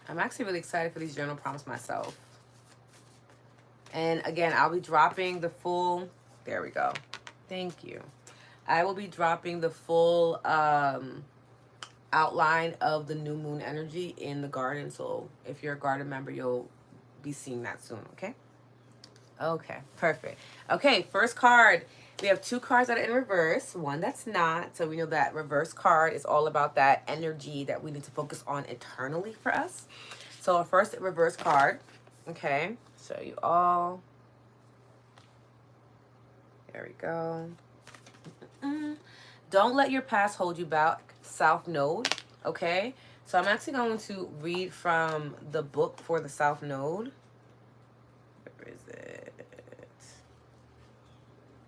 I'm actually really excited for these journal prompts myself. And again, I'll be dropping the full, there we go. Thank you. I will be dropping the full outline of the new moon energy in the garden. So if you're a garden member, you'll be seeing that soon, okay? Okay, perfect. Okay, first card. We have 2 cards that are in reverse, one that's not. So we know that reverse card is all about that energy that we need to focus on internally for us. So our first reverse card, okay, show you all. There we go. Don't let your past hold you back, South Node, okay? So I'm actually going to read from the book for the South Node. Where is it?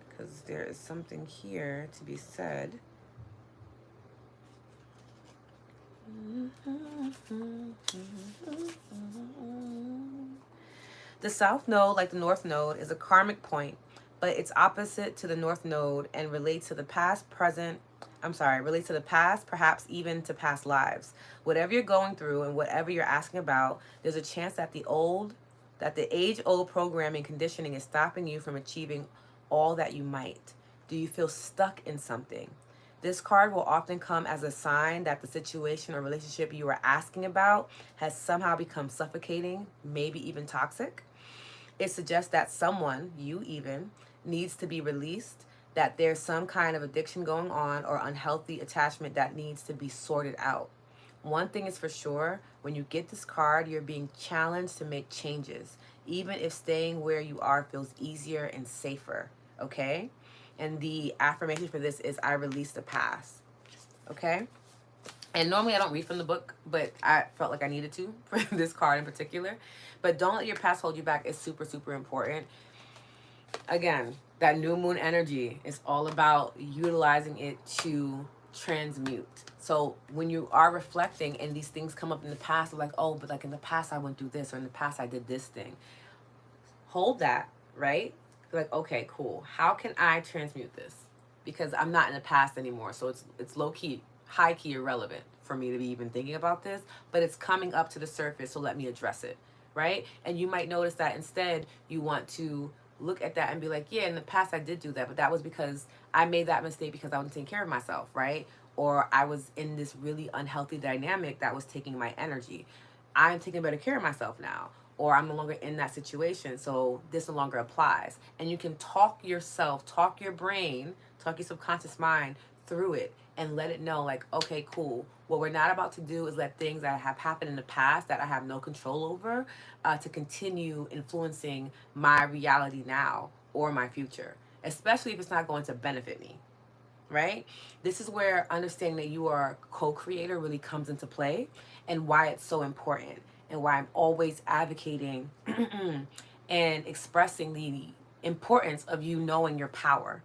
Because there is something here to be said. The South Node, like the North Node, is a karmic point, but it's opposite to the North Node and relates to the past, relates to the past, perhaps even to past lives. Whatever you're going through and whatever you're asking about, there's a chance that the age-old programming conditioning is stopping you from achieving all that you might. Do you feel stuck in something? This card will often come as a sign that the situation or relationship you are asking about has somehow become suffocating, maybe even toxic. It suggests that someone, you even, needs to be released, that there's some kind of addiction going on or unhealthy attachment that needs to be sorted out. One thing is for sure, when you get this card, you're being challenged to make changes, even if staying where you are feels easier and safer, okay? And the affirmation for this is, I release the past, okay? And normally I don't read from the book, but I felt like I needed to for this card in particular. But don't let your past hold you back is super, super important. Again, that new moon energy is all about utilizing it to transmute. So when you are reflecting and these things come up in the past, like, oh, but like in the past I went through this, or in the past I did this thing. Hold that, right? Like, okay, cool. How can I transmute this? Because I'm not in the past anymore. So it's low key, high key irrelevant for me to be even thinking about this, but it's coming up to the surface, so let me address it, right? And you might notice that instead you want to look at that and be like, yeah, in the past I did do that, but that was because I made that mistake because I wasn't taking care of myself, right? Or I was in this really unhealthy dynamic that was taking my energy. I'm taking better care of myself now, or I'm no longer in that situation, so this no longer applies. And you can talk yourself, talk your brain, talk your subconscious mind through it and let it know, like, okay, cool. What we're not about to do is let things that have happened in the past that I have no control over to continue influencing my reality now or my future, especially if it's not going to benefit me, right? This is where understanding that you are a co-creator really comes into play, and why it's so important, and why I'm always advocating and expressing the importance of you knowing your power,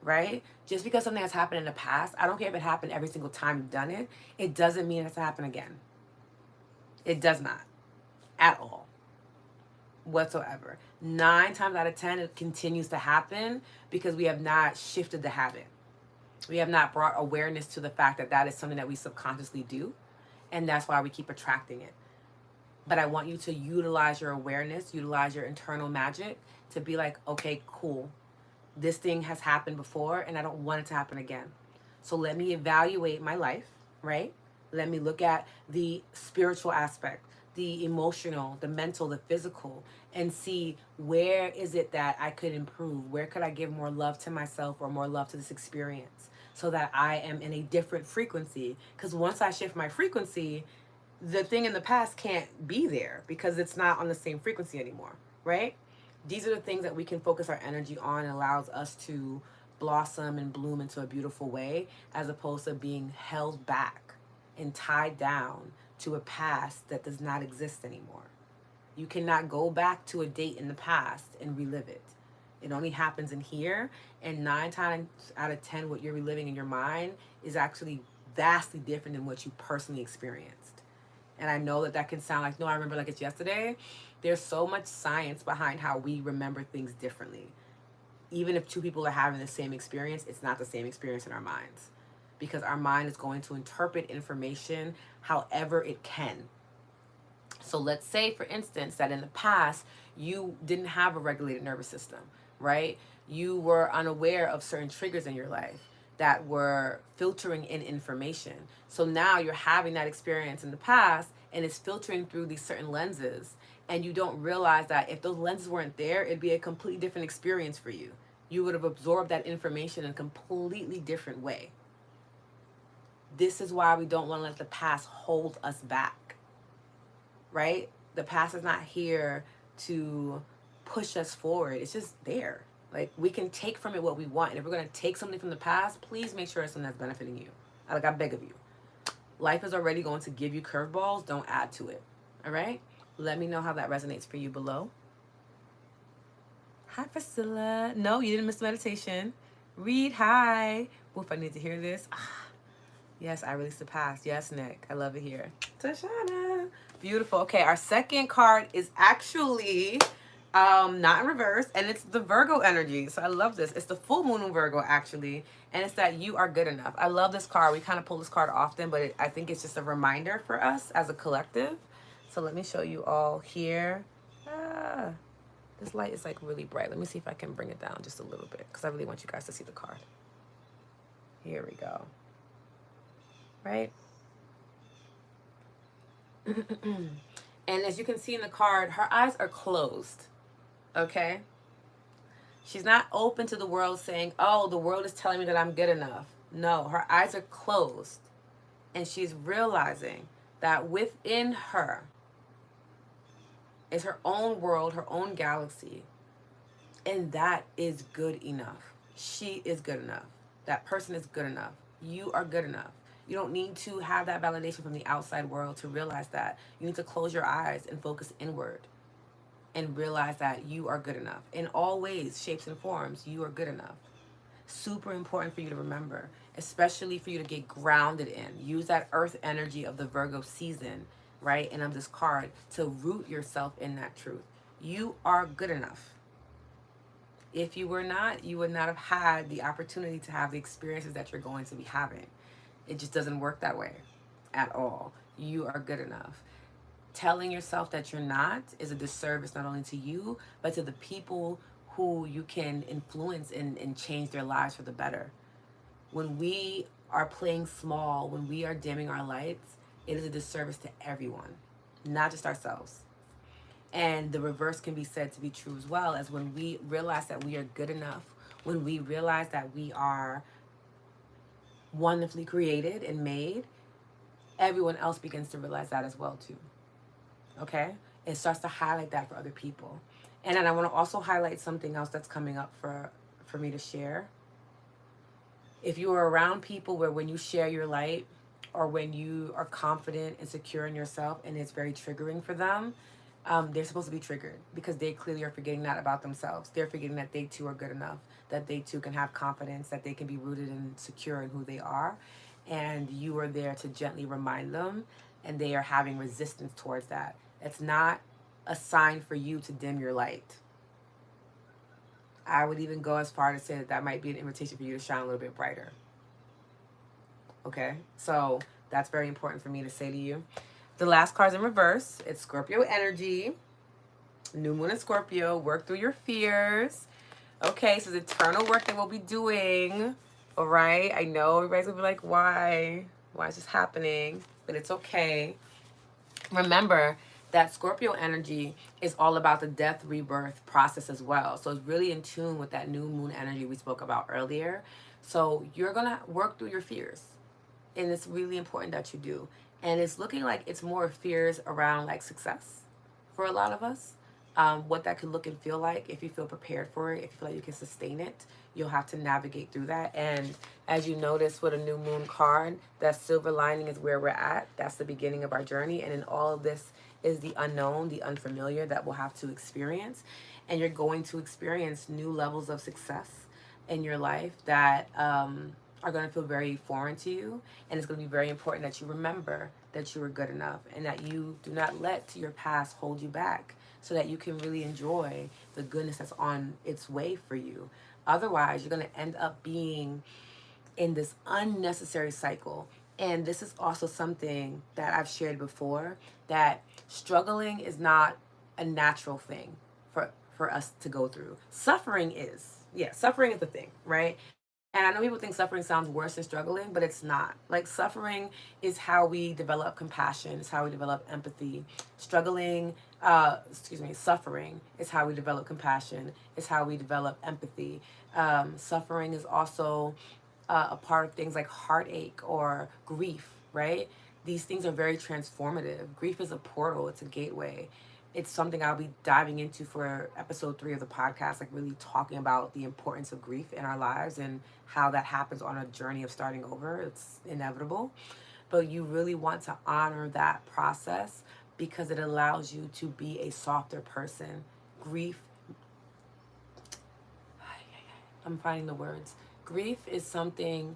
right? Just because something has happened in the past, I don't care if it happened every single time you've done it, it doesn't mean it has to happen again. It does not, at all, whatsoever. 9 times out of 10, it continues to happen because we have not shifted the habit. We have not brought awareness to the fact that that is something that we subconsciously do, and that's why we keep attracting it. But I want you to utilize your awareness, utilize your internal magic to be like, okay, cool. This thing has happened before and I don't want it to happen again. So let me evaluate my life, right? Let me look at the spiritual aspect, the emotional, the mental, the physical, and see where is it that I could improve? Where could I give more love to myself or more love to this experience so that I am in a different frequency? Because once I shift my frequency, the thing in the past can't be there because it's not on the same frequency anymore, right? These are the things that we can focus our energy on, and allows us to blossom and bloom into a beautiful way, as opposed to being held back and tied down to a past that does not exist anymore. You cannot go back to a date in the past and relive it. It only happens in here, and 9 times out of 10, what you're reliving in your mind is actually vastly different than what you personally experienced. And I know that that can sound like, no, I remember like it's yesterday. There's so much science behind how we remember things differently. Even if 2 people are having the same experience, it's not the same experience in our minds, because our mind is going to interpret information however it can. So let's say, for instance, that in the past, you didn't have a regulated nervous system, right? You were unaware of certain triggers in your life that were filtering in information. So now you're having that experience in the past, and it's filtering through these certain lenses, And you don't realize that if those lenses weren't there, it'd be a completely different experience for you. You would have absorbed that information in a completely different way. This is why we don't want to let the past hold us back, right? The past is not here to push us forward. It's just there. Like, we can take from it what we want. And if we're going to take something from the past, please make sure it's something that's benefiting you. Like, I beg of you. Life is already going to give you curveballs. Don't add to it. All right? Let me know how that resonates for you below. Hi, Priscilla. No, you didn't miss the meditation. Reed, hi. Oof, I need to hear this. Yes, I released the past. Yes, Nick. I love it here. Tashana. Beautiful. Okay, our second card is actually not in reverse, and it's the Virgo energy. So I love this. It's the full moon in Virgo, actually, and it's that you are good enough. I love this card. We kind of pull this card often, but I think it's just a reminder for us as a collective. So let me show you all here. This light is like really bright. Let me see if I can bring it down just a little bit, because I really want you guys to see the card. Here we go. Right? And as you can see in the card, her eyes are closed. Okay? She's not open to the world saying, oh, the world is telling me that I'm good enough. No, her eyes are closed. And she's realizing that within her is her own world, her own galaxy. And that is good enough. She is good enough. That person is good enough. You are good enough. You don't need to have that validation from the outside world to realize that. You need to close your eyes and focus inward and realize that you are good enough. In all ways, shapes, and forms, you are good enough. Super important for you to remember, especially for you to get grounded in. Use that earth energy of the Virgo season, right, and of this card to root yourself in that truth. You are good enough. If you were not, you would not have had the opportunity to have the experiences that you're going to be having. It just doesn't work that way at all. You are good enough. Telling yourself that you're not is a disservice not only to you, but to the people who you can influence and change their lives for the better. When we are playing small, when we are dimming our lights, it is a disservice to everyone, not just ourselves. And the reverse can be said to be true as well, as when we realize that we are good enough, when we realize that we are wonderfully created and made, everyone else begins to realize that as well too. Okay? It starts to highlight that for other people. And then I want to also highlight something else that's coming up for me to share. If you are around people where when you share your light, or when you are confident and secure in yourself and it's very triggering for them, they're supposed to be triggered because they clearly are forgetting that about themselves. They're forgetting that they too are good enough, that they too can have confidence, that they can be rooted and secure in who they are. And you are there to gently remind them, and they are having resistance towards that. It's not a sign for you to dim your light. I would even go as far to say that that might be an invitation for you to shine a little bit brighter. Okay? So that's very important for me to say to you. The last card's in reverse. It's Scorpio energy. New moon in Scorpio. Work through your fears. Okay, so the eternal work that we'll be doing. All right? I know everybody's going to be like, why? Why is this happening? But it's okay. Remember that Scorpio energy is all about the death rebirth process as well. So it's really in tune with that new moon energy we spoke about earlier. So you're going to work through your fears. And it's really important that you do. And it's looking like it's more fears around like success for a lot of us. What that could look and feel like. If you feel prepared for it, if you feel like you can sustain it, you'll have to navigate through that. And as you notice with a new moon card, that silver lining is where we're at. That's the beginning of our journey. And in all of this is the unknown, the unfamiliar that we'll have to experience. And you're going to experience new levels of success in your life that are going to feel very foreign to you. And it's going to be very important that you remember that you are good enough and that you do not let your past hold you back, so that you can really enjoy the goodness that's on its way for you. Otherwise, you're going to end up being in this unnecessary cycle. And this is also something that I've shared before, that struggling is not a natural thing for us to go through. Suffering is. Yeah, suffering is the thing, right? And I know people think suffering sounds worse than struggling, but it's not. Like, suffering is how we develop compassion, it's how we develop empathy. Suffering is how we develop compassion, it's how we develop empathy. Suffering is also a part of things like heartache or grief, right? These things are very transformative. Grief is a portal, it's a gateway. It's something I'll be diving into for episode 3 of the podcast, like really talking about the importance of grief in our lives and how that happens on a journey of starting over. It's inevitable. But you really want to honor that process because it allows you to be a softer person. Grief, I'm finding the words. Grief is something,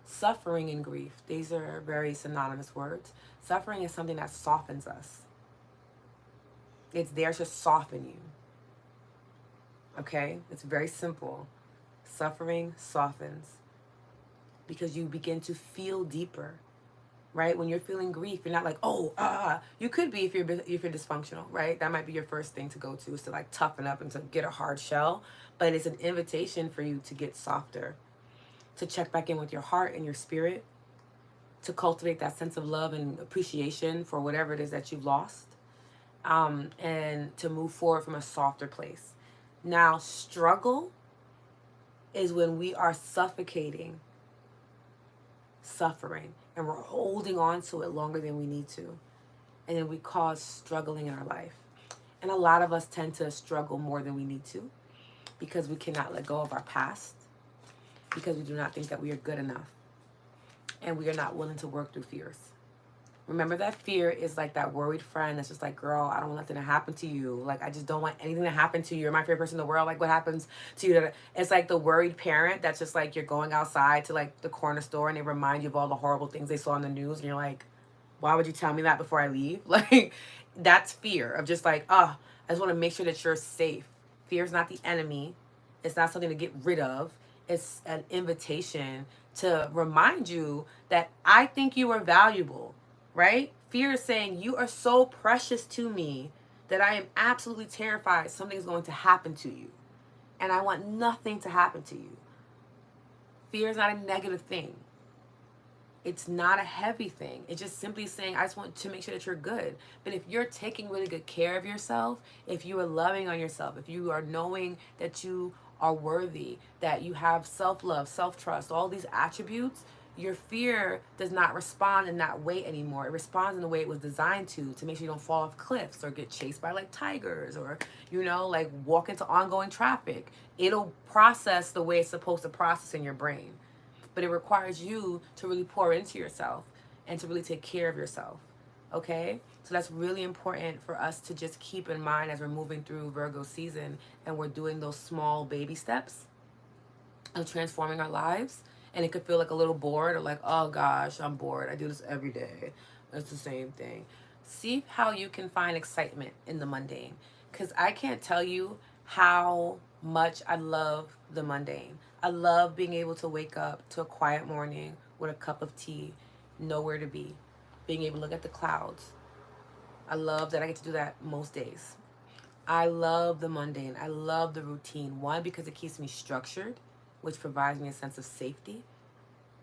suffering and grief, these are very synonymous words. Suffering is something that softens us. It's there to soften you. Okay? It's very simple. Suffering softens because you begin to feel deeper, right? When you're feeling grief, you're not like, you could be if you're dysfunctional, right? That might be your first thing to go to, is to like toughen up and to get a hard shell. But it's an invitation for you to get softer, to check back in with your heart and your spirit, to cultivate that sense of love and appreciation for whatever it is that you've lost, and to move forward from a softer place. Now, struggle is when we are suffocating suffering and we're holding on to it longer than we need to. And then we cause struggling in our life. And a lot of us tend to struggle more than we need to because we cannot let go of our past, because we do not think that we are good enough, and we are not willing to work through fears. Remember that fear is like that worried friend that's just like, girl, I don't want nothing to happen to you. Like, I just don't want anything to happen to you. You're my favorite person in the world. Like, what happens to you? It's like the worried parent that's just like, you're going outside to like the corner store and they remind you of all the horrible things they saw on the news. And you're like, why would you tell me that before I leave? Like, that's fear of just like, I just want to make sure that you're safe. Fear is not the enemy. It's not something to get rid of. It's an invitation to remind you that I think you are valuable. Right? Fear is saying you are so precious to me that I am absolutely terrified something is going to happen to you. And I want nothing to happen to you. Fear is not a negative thing. It's not a heavy thing. It's just simply saying, I just want to make sure that you're good. But if you're taking really good care of yourself, if you are loving on yourself, if you are knowing that you are worthy, that you have self-love, self-trust, all these attributes, your fear does not respond in that way anymore. It responds in the way it was designed to make sure you don't fall off cliffs or get chased by like tigers or, like walk into ongoing traffic. It'll process the way it's supposed to process in your brain. But it requires you to really pour into yourself and to really take care of yourself. Okay? So that's really important for us to just keep in mind as we're moving through Virgo season and we're doing those small baby steps of transforming our lives. And it could feel like a little bored or like, oh gosh, I'm bored. I do this every day. It's the same thing. See how you can find excitement in the mundane. Because I can't tell you how much I love the mundane. I love being able to wake up to a quiet morning with a cup of tea, nowhere to be, being able to look at the clouds. I love that I get to do that most days. I love the mundane. I love the routine. One, because it keeps me structured, which provides me a sense of safety,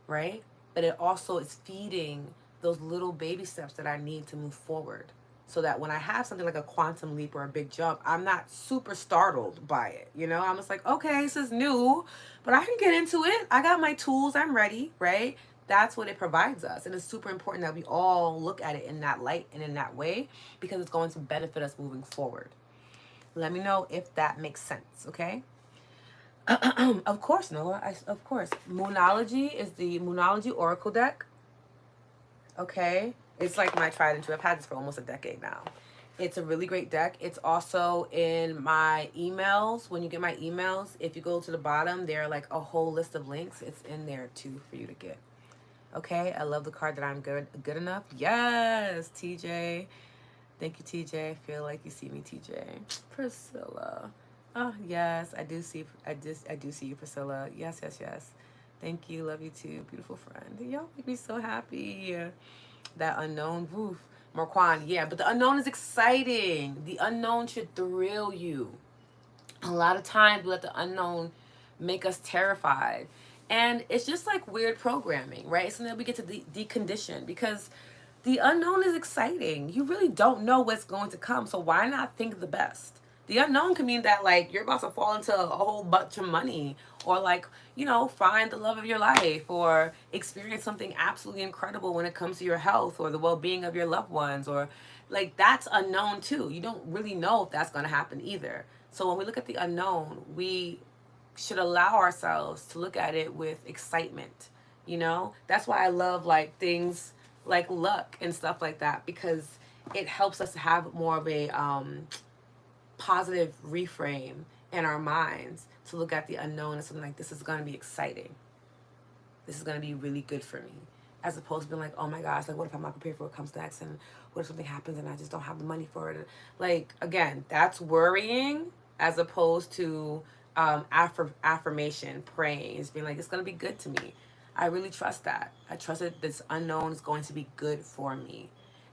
right? But it also is feeding those little baby steps that I need to move forward, so that when I have something like a quantum leap or a big jump, I'm not super startled by it. I'm just like, okay, this is new, but I can get into it. I got my tools. I'm ready, right? That's what it provides us. And it's super important that we all look at it in that light and in that way, because it's going to benefit us moving forward. Let me know if that makes sense, okay? Of course, Noah. Of course. Moonology is the Moonology Oracle deck. Okay? It's like my tried and true. I've had this for almost a decade now. It's a really great deck. It's also in my emails. When you get my emails, if you go to the bottom, there are like a whole list of links. It's in there too for you to get. Okay? I love the card that I'm good enough. Yes, TJ. Thank you, TJ. I feel like you see me, TJ. Priscilla. Oh, yes, I do see you, Priscilla. Yes. Thank you. Love you too. Beautiful friend. Y'all make me so happy. That unknown, woof. Marquand, yeah, but the unknown is exciting. The unknown should thrill you. A lot of times we let the unknown make us terrified. And it's just like weird programming, right? So then we get to decondition, because the unknown is exciting. You really don't know what's going to come. So why not think the best? The unknown can mean that like you're about to fall into a whole bunch of money, or like, find the love of your life, or experience something absolutely incredible when it comes to your health or the well-being of your loved ones, or like that's unknown too. You don't really know if that's going to happen either. So when we look at the unknown, we should allow ourselves to look at it with excitement. That's why I love like things like luck and stuff like that, because it helps us to have more of a positive reframe in our minds, to look at the unknown as something like, this is going to be exciting, this is going to be really good for me, as opposed to being like, oh my gosh, like what if I'm not prepared for what comes next, and what if something happens and I just don't have the money for it. Like, again, that's worrying, as opposed to affirmation, praying, it's being like, it's going to be good to me. I really trust that. I trust that this unknown is going to be good for me.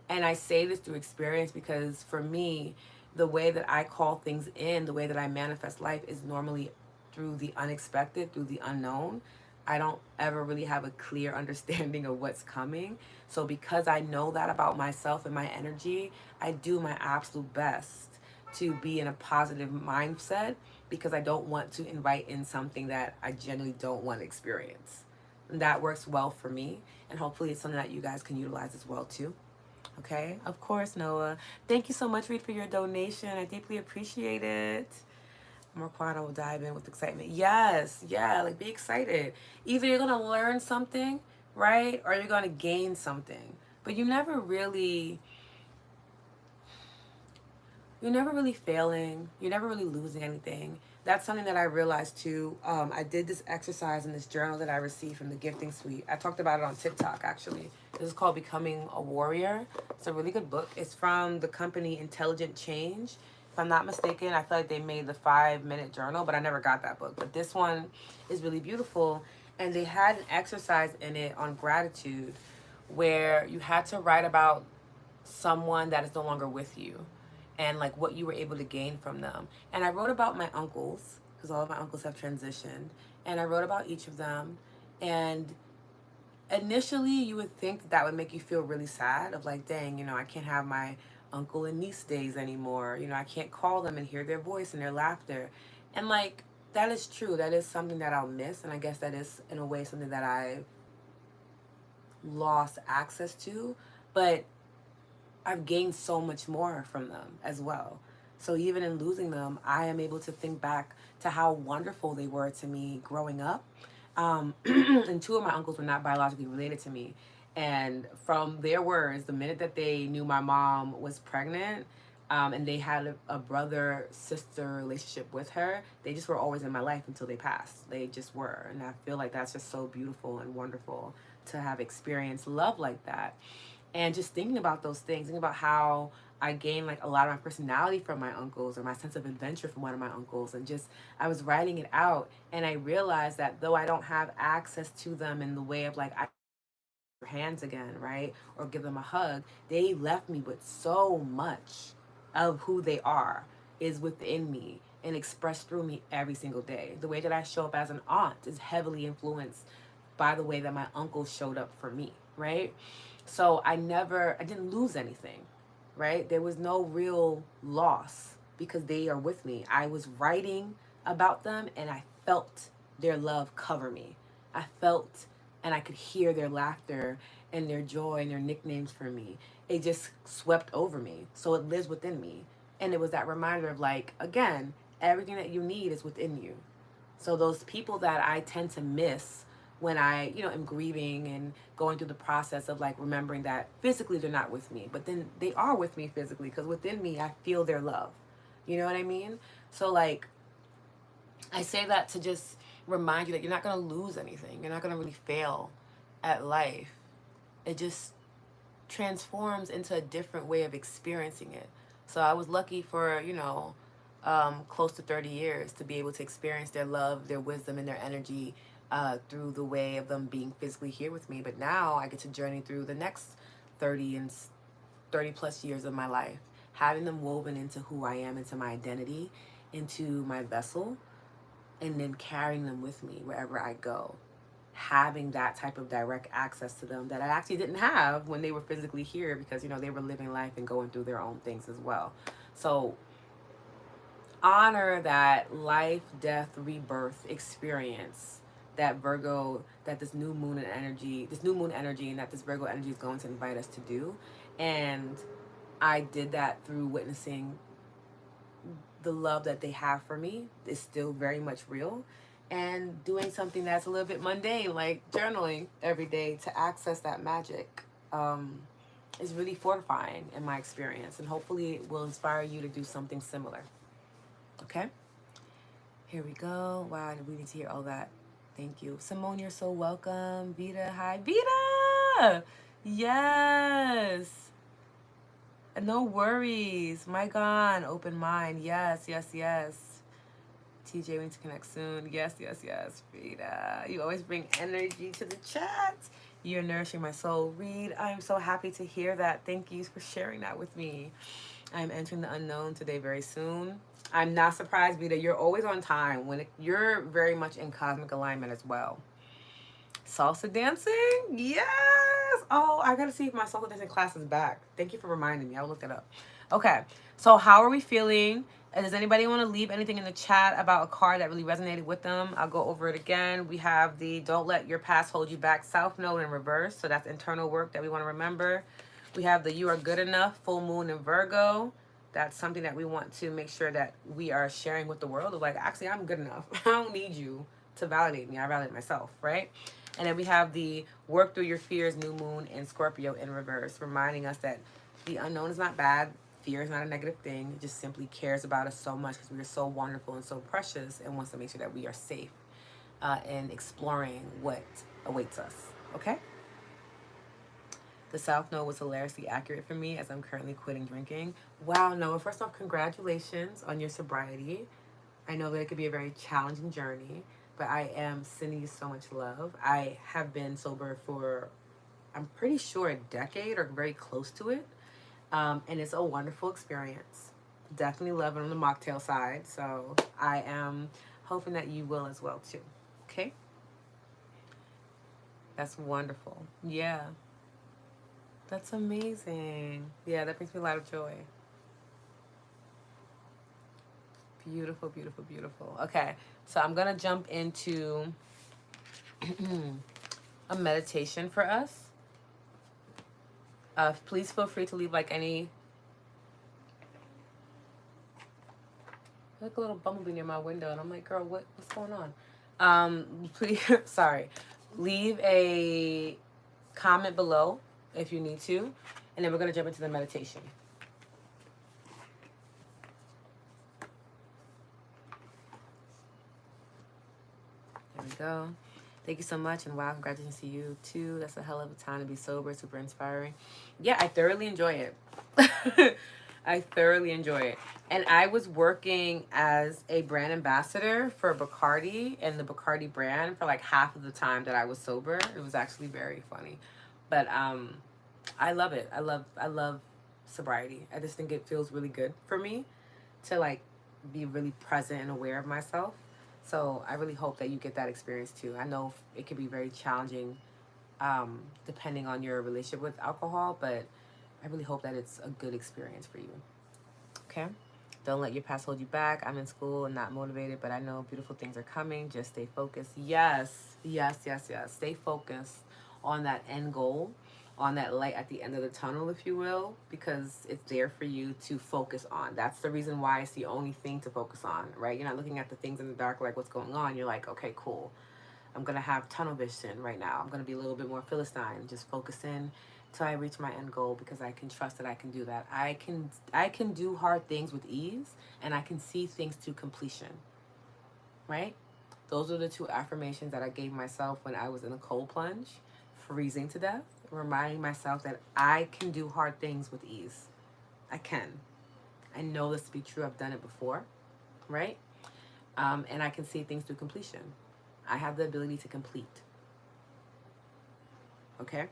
And I say this through experience, because for me, the way that I call things in, the way that I manifest life, is normally through the unexpected, through the unknown. I don't ever really have a clear understanding of what's coming. So because I know that about myself and my energy, I do my absolute best to be in a positive mindset, because I don't want to invite in something that I generally don't want to experience. And that works well for me. And hopefully it's something that you guys can utilize as well too. Okay, of course, Noah. Thank you so much, Reed, for your donation. I deeply appreciate it. More quiet, I will dive in with excitement. Yes, yeah, like be excited. Either you're gonna learn something, right, or you're gonna gain something. But you're never really failing. You're never really losing anything. That's something that I realized too. I did this exercise in this journal that I received from the Gifting Suite. I talked about it on TikTok actually. This is called Becoming a Warrior. It's a really good book. It's from the company Intelligent Change. If I'm not mistaken, I feel like they made the 5-minute journal, but I never got that book. But this one is really beautiful. And they had an exercise in it on gratitude, where you had to write about someone that is no longer with you, and like what you were able to gain from them. And I wrote about my uncles, because all of my uncles have transitioned, and I wrote about each of them. And initially you would think that would make you feel really sad, of like, dang, I can't have my uncle and niece days anymore. I can't call them and hear their voice and their laughter. And like, that is true. That is something that I'll miss. And I guess that is in a way something that I lost access to. But I've gained so much more from them as well. So even in losing them, I am able to think back to how wonderful they were to me growing up. And two of my uncles were not biologically related to me. And from their words, the minute that they knew my mom was pregnant, and they had a brother sister relationship with her, they just were always in my life until they passed. They just were. And I feel like that's just so beautiful and wonderful to have experienced love like that. And just thinking about those things, thinking about how I gained like a lot of my personality from my uncles, or my sense of adventure from one of my uncles, and just I was writing it out, and I realized that though I don't have access to them in the way of like I hands again, right, or give them a hug, they left me with so much of who they are is within me and expressed through me every single day. The way that I show up as an aunt is heavily influenced by the way that my uncles showed up for me, right? So I didn't lose anything, right? There was no real loss, because they are with me. I was writing about them, and I felt their love cover me. I felt and I could hear their laughter and their joy and their nicknames for me. It just swept over me. So it lives within me. And it was that reminder of like, again, everything that you need is within you. So those people that I tend to miss when I, am grieving and going through the process of like remembering that physically they're not with me, but then they are with me physically, because within me I feel their love. You know what I mean? So like, I say that to just remind you that you're not going to lose anything. You're not going to really fail at life. It just transforms into a different way of experiencing it. So I was lucky for, close to 30 years to be able to experience their love, their wisdom, and their energy through the way of them being physically here with me. But now I get to journey through the next 30 plus years of my life, having them woven into who I am, into my identity, into my vessel, and then carrying them with me wherever I go. having that type of direct access to them that I actually didn't have when they were physically here, because you know they were living life and going through their own things as well. So honor that life, death, rebirth experience that Virgo, that this new moon and energy, this new moon energy, and that this Virgo energy is going to invite us to do. And I did that through witnessing the love that they have for me is still very much real, and doing something that's a little bit mundane, like journaling every day to access that magic, is really fortifying in my experience, and hopefully it will inspire you to do something similar. Okay, here we go. Wow, we need to hear all that. Thank you, Simone. You're so welcome. Vita, hi, Vita. Yes. No worries. My God, open mind. Yes, yes, yes. TJ, we need to connect soon. Yes, yes, yes. Frida, you always bring energy to the chat. You're nourishing my soul. Reed, I'm so happy to hear that. Thank you for sharing that with me. I'm entering the unknown today very soon. I'm not surprised, Vita. You're always on time. You're very much in cosmic alignment as well. Salsa dancing? Yes! Oh, I gotta see if my salsa dancing class is back. Thank you for reminding me. I'll look it up. Okay, so how are we feeling? And does anybody want to leave anything in the chat about a card that really resonated with them? I'll go over it again. We have the Don't Let Your Past Hold You Back South Node in reverse. So that's internal work that we want to remember. We have the You Are Good Enough full moon in Virgo. That's something that we want to make sure that we are sharing with the world. Of like, actually, I'm good enough. I don't need you to validate me. I validate myself, right? And then we have the Work Through Your Fears new moon in Scorpio in reverse, reminding us that the unknown is not bad. Fear is not a negative thing. It just simply cares about us so much because we are so wonderful and so precious, and wants to make sure that we are safe in exploring what awaits us. Okay? The South Node was hilariously accurate for me as I'm currently quitting drinking. Wow, Noah, first off, congratulations on your sobriety. I know that it could be a very challenging journey, but I am sending you so much love. I have been sober for, I'm pretty sure, a decade or very close to it. And it's a wonderful experience. Definitely love it on the mocktail side. So I am hoping that you will as well too. Okay? That's wonderful. Yeah. That's amazing. Yeah, that brings me a lot of joy. Beautiful, beautiful, beautiful. Okay, so I'm gonna jump into a meditation for us. Please feel free to leave like any, like a little bumblebee near my window, and I'm like, girl, what's going on? Please, sorry, leave a comment below if you need to, and then we're gonna jump into the meditation. There we go. Thank you so much, and wow, congratulations to you too. That's a hell of a time to be sober, super inspiring. Yeah, I thoroughly enjoy it. I thoroughly enjoy it. And I was working as a brand ambassador for Bacardi and the Bacardi brand for like half of the time that I was sober. It was actually very funny. But I love it. I love sobriety. I just think it feels really good for me to like be really present and aware of myself. So I really hope that you get that experience too. I know it can be very challenging depending on your relationship with alcohol, but I really hope that it's a good experience for you. Okay? Don't let your past hold you back. I'm in school and not motivated, but I know beautiful things are coming. Just stay focused. Yes, yes, yes, yes. Stay focused on that end goal, on that light at the end of the tunnel, if you will, because it's there for you to focus on. That's the reason why it's the only thing to focus on, right? You're not looking at the things in the dark, like what's going on. You're like, okay, cool. I'm going to have tunnel vision right now. I'm going to be a little bit more Philistine, just focus in till I reach my end goal, because I can trust that I can do that. I can do hard things with ease, and I can see things to completion, right? Those are the two affirmations that I gave myself when I was in a cold plunge, freezing to death, reminding myself that I can do hard things with ease. I can. I know this to be true. I've done it before, right? And I can see things to completion. I have the ability to complete. Okay?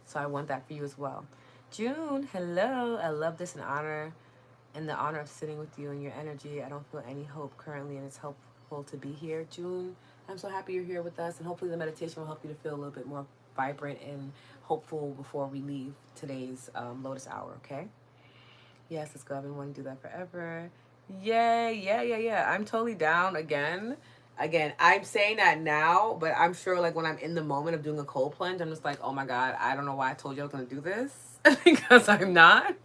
So I want that for you as well. June, hello. I love this and the honor of sitting with you and your energy. I don't feel any hope currently, and it's helpful to be here. June, I'm so happy you're here with us, and hopefully the meditation will help you to feel a little bit more vibrant and hopeful before we leave today's Lotus Hour, okay? Yes, let's go. I've been wanting to do that forever. Yay, yeah. I'm totally down again. Again, I'm saying that now, but I'm sure like when I'm in the moment of doing a cold plunge, I'm just like, oh my God, I don't know why I told you I was gonna do this because I'm not.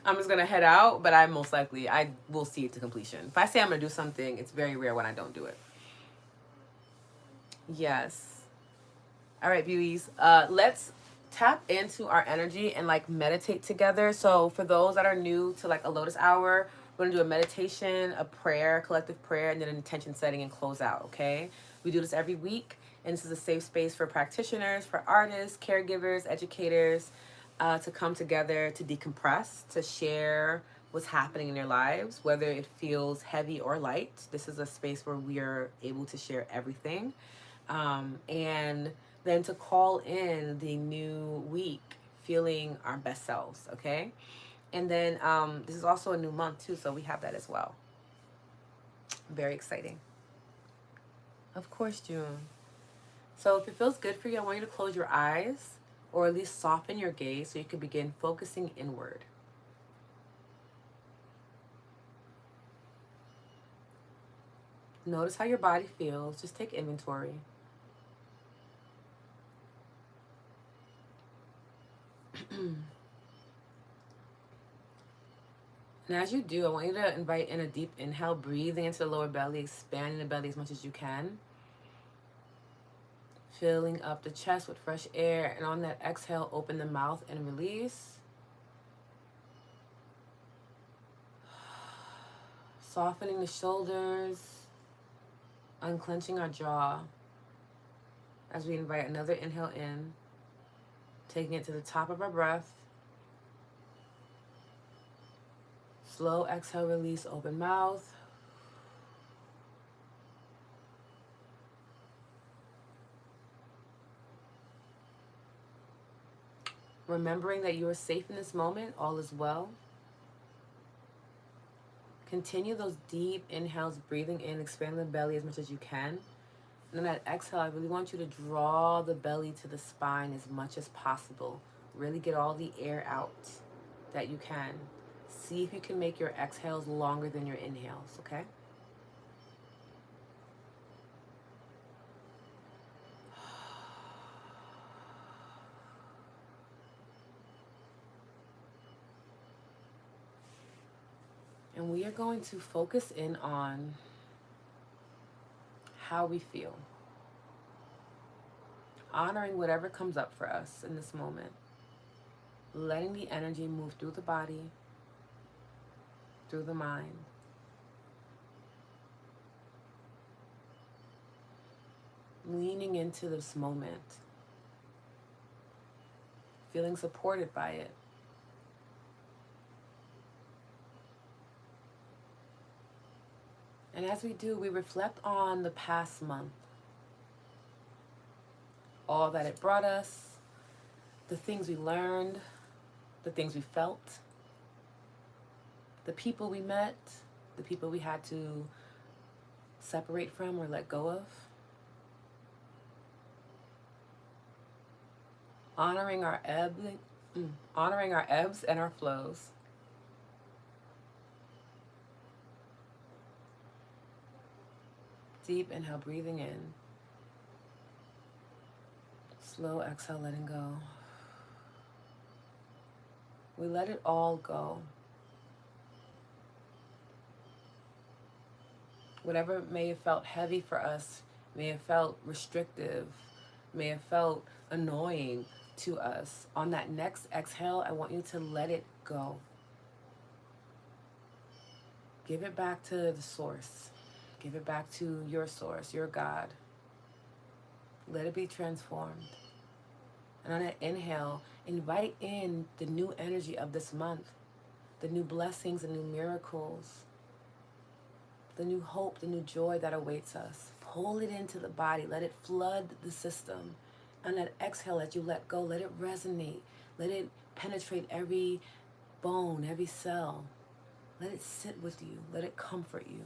I'm just gonna head out, but I will see it to completion. If I say I'm gonna do something, it's very rare when I don't do it. Yes. All right, beauties. Let's tap into our energy and like meditate together. So for those that are new to like a Lotus Hour, we're gonna do a meditation, a prayer, collective prayer, and then an intention setting and close out. Okay. We do this every week, and this is a safe space for practitioners, for artists, caregivers, educators, to come together to decompress, to share what's happening in their lives, whether it feels heavy or light. This is a space where we are able to share everything. And then to call in the new week feeling our best selves, okay? And then this is also a new month too, so we have that as well. Very exciting. Of course, June. So if it feels good for you, I want you to close your eyes or at least soften your gaze so you can begin focusing inward. Notice how your body feels. Just take inventory. And as you do, I want you to invite in a deep inhale, breathing into the lower belly, expanding the belly as much as you can. Filling up the chest with fresh air. And on that exhale, open the mouth and release. Softening the shoulders, unclenching our jaw as we invite another inhale in, taking it to the top of our breath. Slow exhale, release, open mouth. Remembering that you are safe in this moment, all is well. Continue those deep inhales, breathing in, expand the belly as much as you can. And then that exhale, I really want you to draw the belly to the spine as much as possible. Really get all the air out that you can. See if you can make your exhales longer than your inhales, okay? And we are going to focus in on how we feel. Honoring whatever comes up for us in this moment. Letting the energy move through the body, through the mind. Leaning into this moment. Feeling supported by it. And as we do, we reflect on the past month. All that it brought us, the things we learned, the things we felt, the people we met, the people we had to separate from or let go of. Honoring our ebbs and our flows. Deep inhale, breathing in. Slow exhale, letting go. We let it all go. Whatever may have felt heavy for us, may have felt restrictive, may have felt annoying to us. On that next exhale, I want you to let it go. Give it back to the source. Give it back to your source, your God. Let it be transformed. And on that inhale, invite in the new energy of this month, the new blessings, the new miracles, the new hope, the new joy that awaits us. Pull it into the body. Let it flood the system. On that exhale, as you let go, let it resonate. Let it penetrate every bone, every cell. Let it sit with you. Let it comfort you.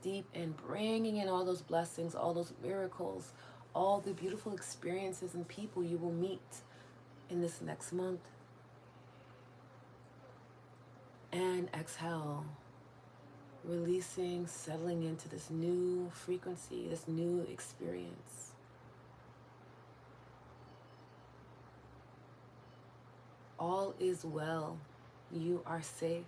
Deep in bringing in all those blessings, all those miracles, all the beautiful experiences and people you will meet in this next month. And exhale, releasing, settling into this new frequency, this new experience. All is well. You are safe.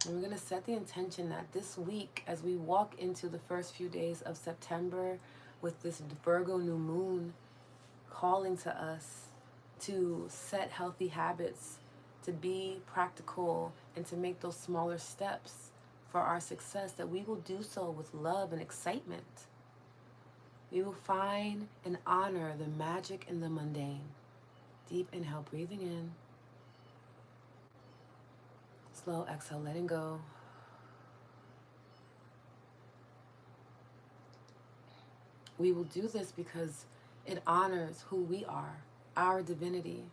And we're going to set the intention that this week, as we walk into the first few days of September with this Virgo new moon calling to us to set healthy habits, to be practical, and to make those smaller steps for our success, that we will do so with love and excitement. We will find and honor the magic in the mundane. Deep inhale, breathing in. Slow exhale, letting go. We will do this because it honors who we are, our divinity,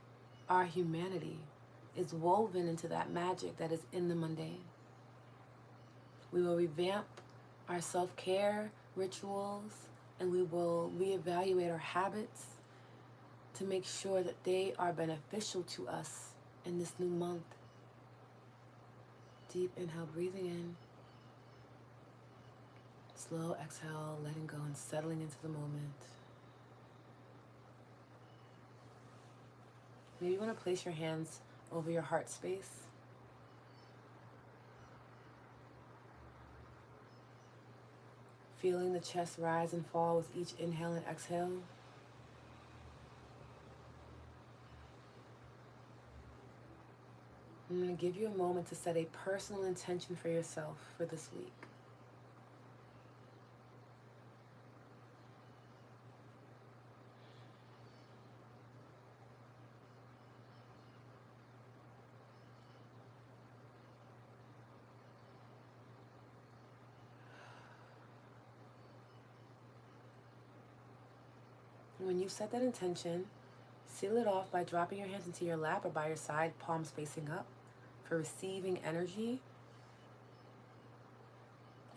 our humanity is woven into that magic that is in the mundane. We will revamp our self-care rituals, and we will reevaluate our habits to make sure that they are beneficial to us in this new month. Deep inhale, breathing in. Slow exhale, letting go and settling into the moment. Maybe you want to place your hands over your heart space. Feeling the chest rise and fall with each inhale and exhale. I'm going to give you a moment to set a personal intention for yourself for this week. When you set that intention, seal it off by dropping your hands into your lap or by your side, palms facing up, for receiving energy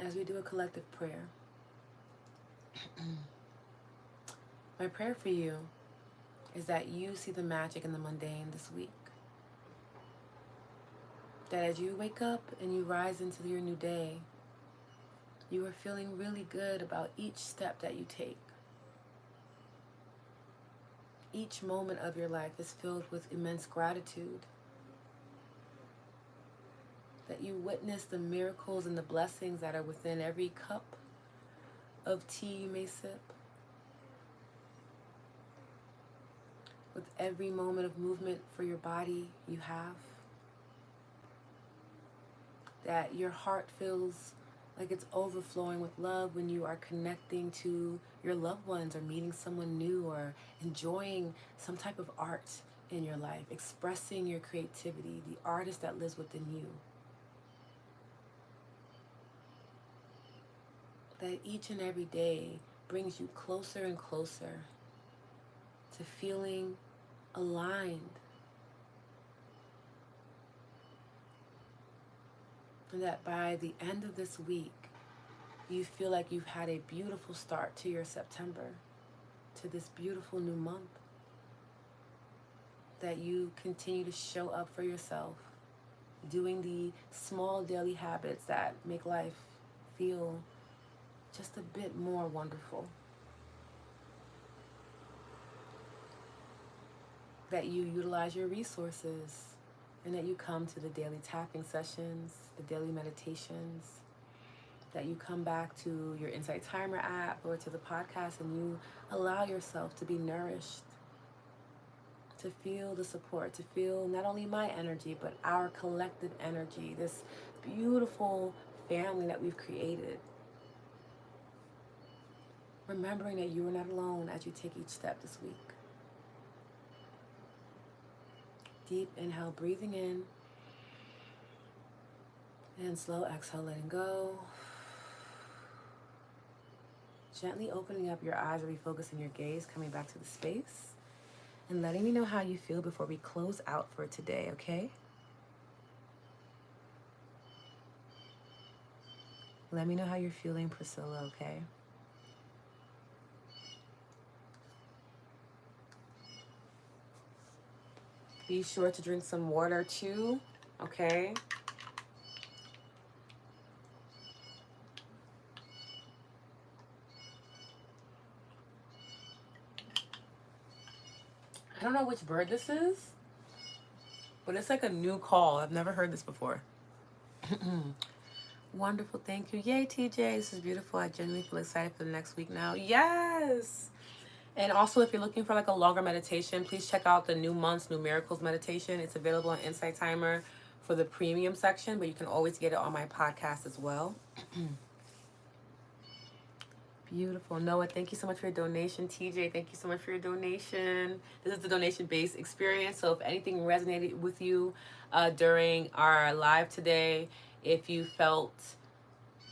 as we do a collective prayer. My prayer for you is that you see the magic in the mundane this week. That as you wake up and you rise into your new day, you are feeling really good about each step that you take. Each moment of your life is filled with immense gratitude. That you witness the miracles and the blessings that are within every cup of tea you may sip. With every moment of movement for your body you have. That your heart feels like it's overflowing with love when you are connecting to your loved ones or meeting someone new or enjoying some type of art in your life, expressing your creativity, the artist that lives within you. That each and every day brings you closer and closer to feeling aligned. And that by the end of this week, you feel like you've had a beautiful start to your September, to this beautiful new month. That you continue to show up for yourself, doing the small daily habits that make life feel just a bit more wonderful. That you utilize your resources and that you come to the daily tapping sessions, the daily meditations, that you come back to your Insight Timer app or to the podcast and you allow yourself to be nourished, to feel the support, to feel not only my energy, but our collective energy, this beautiful family that we've created. Remembering that you are not alone as you take each step this week. Deep inhale, breathing in. And slow exhale, letting go. Gently opening up your eyes or refocusing your gaze, coming back to the space. And letting me know how you feel before we close out for today, okay? Let me know how you're feeling, Priscilla, okay? Be sure to drink some water too, okay? I don't know which bird this is, but it's like a new call. I've never heard this before. Wonderful, thank you. Yay, TJ, this is beautiful. I genuinely feel excited for the next week now. Yes! And also, if you're looking for like a longer meditation, please check out the New Months, New Miracles meditation. It's available on Insight Timer for the premium section, but you can always get it on my podcast as well. Beautiful. Noah, thank you so much for your donation. TJ, thank you so much for your donation. This is the donation-based experience, so if anything resonated with you during our live today, if you felt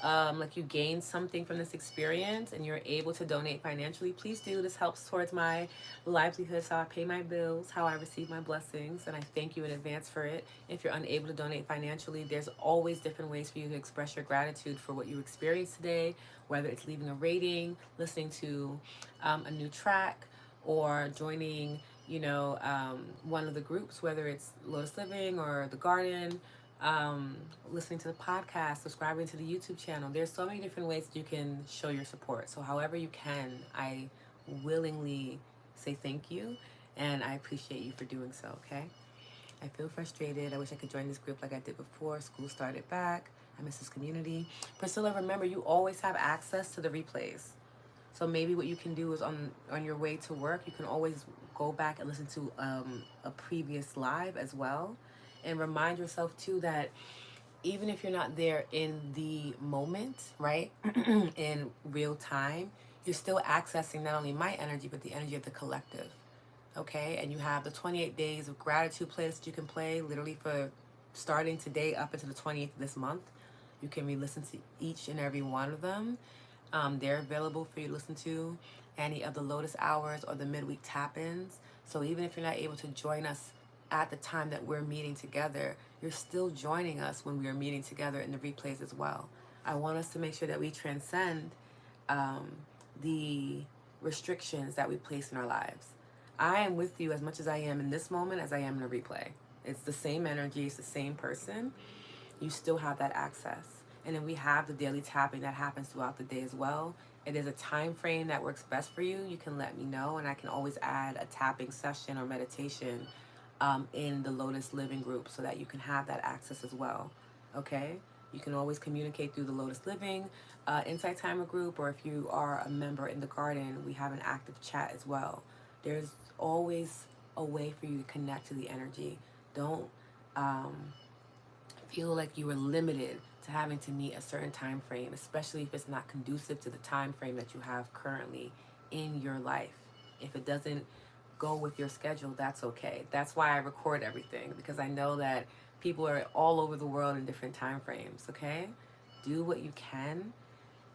like you gained something from this experience and you're able to donate financially, please do. This helps towards my livelihood, so I pay my bills, how I receive my blessings, and I thank you in advance for it. If you're unable to donate financially, there's always different ways for you to express your gratitude for what you experienced today, whether it's leaving a rating, listening to a new track, or joining, one of the groups, whether it's Lotus Living or The Garden, listening to the podcast, subscribing to the YouTube channel. There's so many different ways that you can show your support. So however you can, I willingly say thank you, and I appreciate you for doing so, okay? I feel frustrated. I wish I could join this group like I did before. School started back. I miss this community. Priscilla, remember, you always have access to the replays. So maybe what you can do is on your way to work, you can always go back and listen to a previous live as well. And remind yourself too that even if you're not there in the moment, right, in real time, you're still accessing not only my energy, but the energy of the collective. Okay? And you have the 28 days of gratitude playlist you can play literally for starting today up until the 20th of this month. You can re-listen to each and every one of them. They're available for you to listen to any of the Lotus Hours or the midweek tap-ins. So even if you're not able to join us at the time that we're meeting together, you're still joining us when we are meeting together in the replays as well. I want us to make sure that we transcend the restrictions that we place in our lives. I am with you as much as I am in this moment as I am in a replay. It's the same energy, it's the same person. You still have that access. And then we have the daily tapping that happens throughout the day as well. It is a time frame that works best for you. You can let me know, and I can always add a tapping session or meditation in the Lotus Living group so that you can have that access as well. Okay? You can always communicate through the Lotus Living Insight Timer group, or if you are a member in the Garden, we have an active chat as well. There's always a way for you to connect to the energy. Don't feel like you are limited to having to meet a certain time frame, especially if it's not conducive to the time frame that you have currently in your life. If it doesn't go with your schedule, that's okay. That's why I record everything, because I know that people are all over the world in different time frames, okay? Do what you can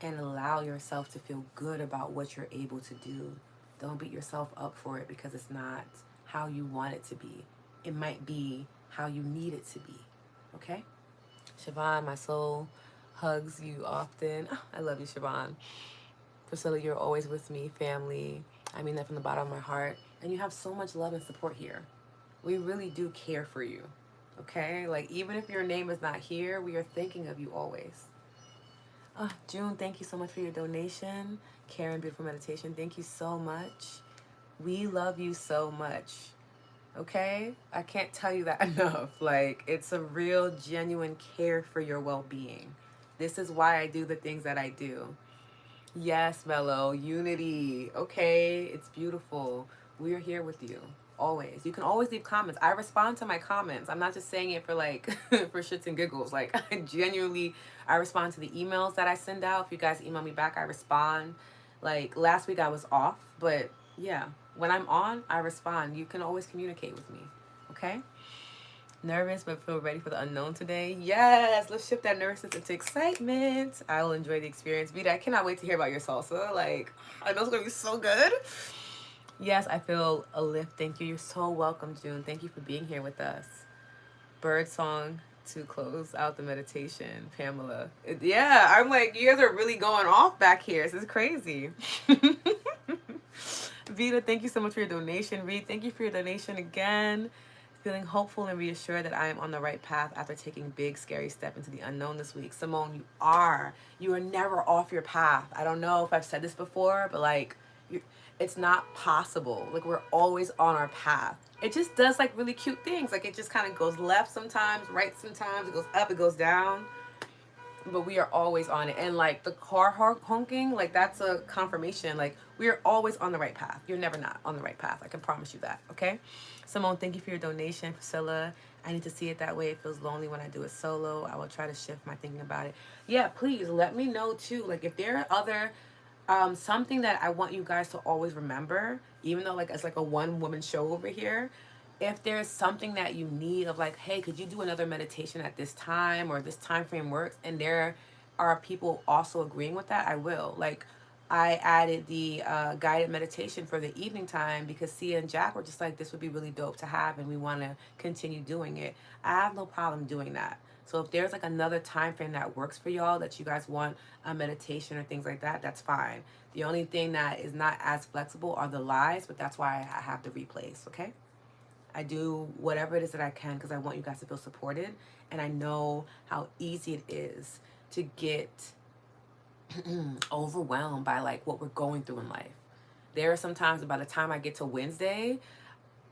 and allow yourself to feel good about what you're able to do. Don't beat yourself up for it because it's not how you want it to be. It might be how you need it to be, okay? Siobhan, my soul hugs you often. Oh, I love you, Siobhan. Priscilla, you're always with me, family. I mean that from the bottom of my heart. And you have so much love and support here. We really do care for you, okay? Like, even if your name is not here, we are thinking of you always. June, thank you so much for your donation. Karen, beautiful meditation, thank you so much. We love you so much. Okay? I can't tell you that enough. Like, it's a real, genuine care for your well-being. This is why I do the things that I do. Yes, Mello, unity. Okay, it's beautiful. We are here with you. Always. You can always leave comments. I respond to my comments. I'm not just saying it for like, for shits and giggles. Like, I respond to the emails that I send out. If you guys email me back, I respond. Like, last week I was off, but yeah, when I'm on, I respond. You can always communicate with me. Okay? Nervous but feel ready for the unknown today. Yes, let's shift that nervousness into excitement. I will enjoy the experience. Vita, I cannot wait to hear about your salsa. Like, I know it's gonna be so good. Yes, I feel a lift. Thank you. You're so welcome, June. Thank you for being here with us. Bird song to close out the meditation, Pamela. Yeah, I'm like, you guys are really going off back here. This is crazy. Vita, thank you so much for your donation. Reed, thank you for your donation again. Feeling hopeful and reassured that I am on the right path after taking a big, scary step into the unknown this week. Simone, you are. You are never off your path. I don't know if I've said this before, but like, it's not possible. Like, we're always on our path. It just does like really cute things. Like, it just kind of goes left sometimes, right sometimes. It goes up, it goes down, but we are always on it. And like the car honking, like that's a confirmation. Like, we are always on the right path. You're never not on the right path. I can promise you that. Okay. Simone, thank you for your donation. Priscilla, I need to see it that way. It feels lonely when I do it solo. I will try to shift my thinking about it. Yeah, please let me know too. Like, if there are other something that I want you guys to always remember, even though like it's like a one woman show over here, if there's something that you need of like, hey, could you do another meditation at this time or this time frame works, and there are people also agreeing with that, I will. Like, I added the guided meditation for the evening time because Sia and Jack were just like, this would be really dope to have and we want to continue doing it. I have no problem doing that. So if there's like another time frame that works for y'all, that you guys want a meditation or things like that, that's fine. The only thing that is not as flexible are the lives, but that's why I have the replays, okay? I do whatever it is that I can because I want you guys to feel supported, and I know how easy it is to get overwhelmed by like what we're going through in life. There are some times that by the time I get to Wednesday,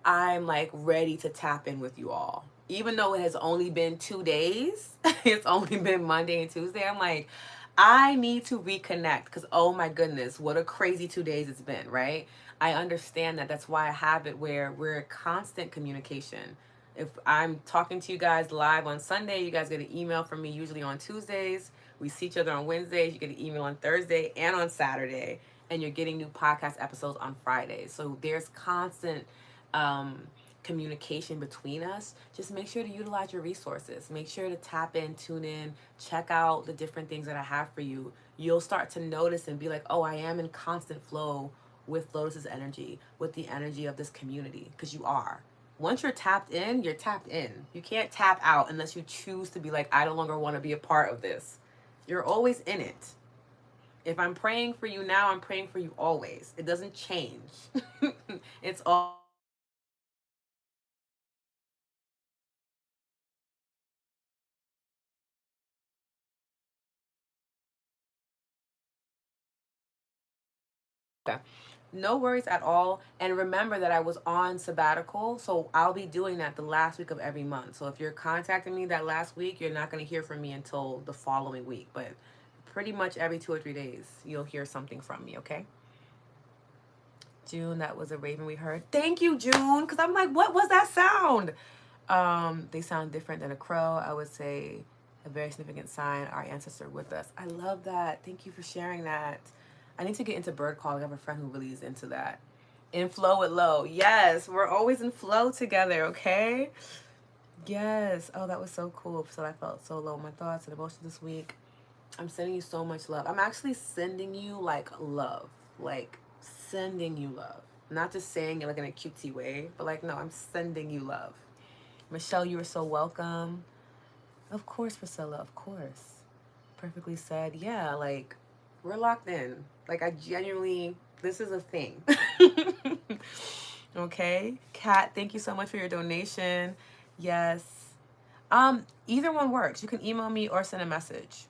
I'm like ready to tap in with you all. Even though it has only been 2 days, it's only been Monday and Tuesday. I'm like, I need to reconnect because, oh my goodness, what a crazy 2 days it's been, right? I understand that. That's why I have it where we're in constant communication. If I'm talking to you guys live on Sunday, you guys get an email from me usually on Tuesdays. We see each other on Wednesdays. You get an email on Thursday and on Saturday. And you're getting new podcast episodes on Fridays. So there's constant communication between us. Just make sure to utilize your resources. Make sure to tap in, tune in, check out the different things that I have for you. You'll start to notice and be like, oh, I am in constant flow with Lotus's energy, with the energy of this community, because you are. Once you're tapped in, you're tapped in. You can't tap out unless you choose to be like, I no longer want to be a part of this. You're always in it. If I'm praying for you now, I'm praying for you always. It doesn't change. It's all okay. No worries at all. And remember that I was on sabbatical, so I'll be doing that the last week of every month. So if you're contacting me that last week, you're not going to hear from me until the following week. But pretty much every 2 or 3 days, you'll hear something from me, okay? June, that was a raven we heard. Thank you, June, because I'm like, what was that sound? They sound different than a crow. I would say a very significant sign, our ancestor with us. I love that. Thank you for sharing that. I need to get into bird calling. I have a friend who really is into that. In flow with low. Yes, we're always in flow together, okay? Yes. Oh, that was so cool. So I felt so low. My thoughts and emotions this week. I'm sending you so much love. I'm actually sending you like love. Like sending you love. Not just saying it like in a cutesy way, but like, no, I'm sending you love. Michelle, you are so welcome. Of course, Priscilla, of course. Perfectly said. Yeah, like, we're locked in. Like, I genuinely, this is a thing. Okay. Kat, thank you so much for your donation. Yes. Either one works. You can email me or send a message.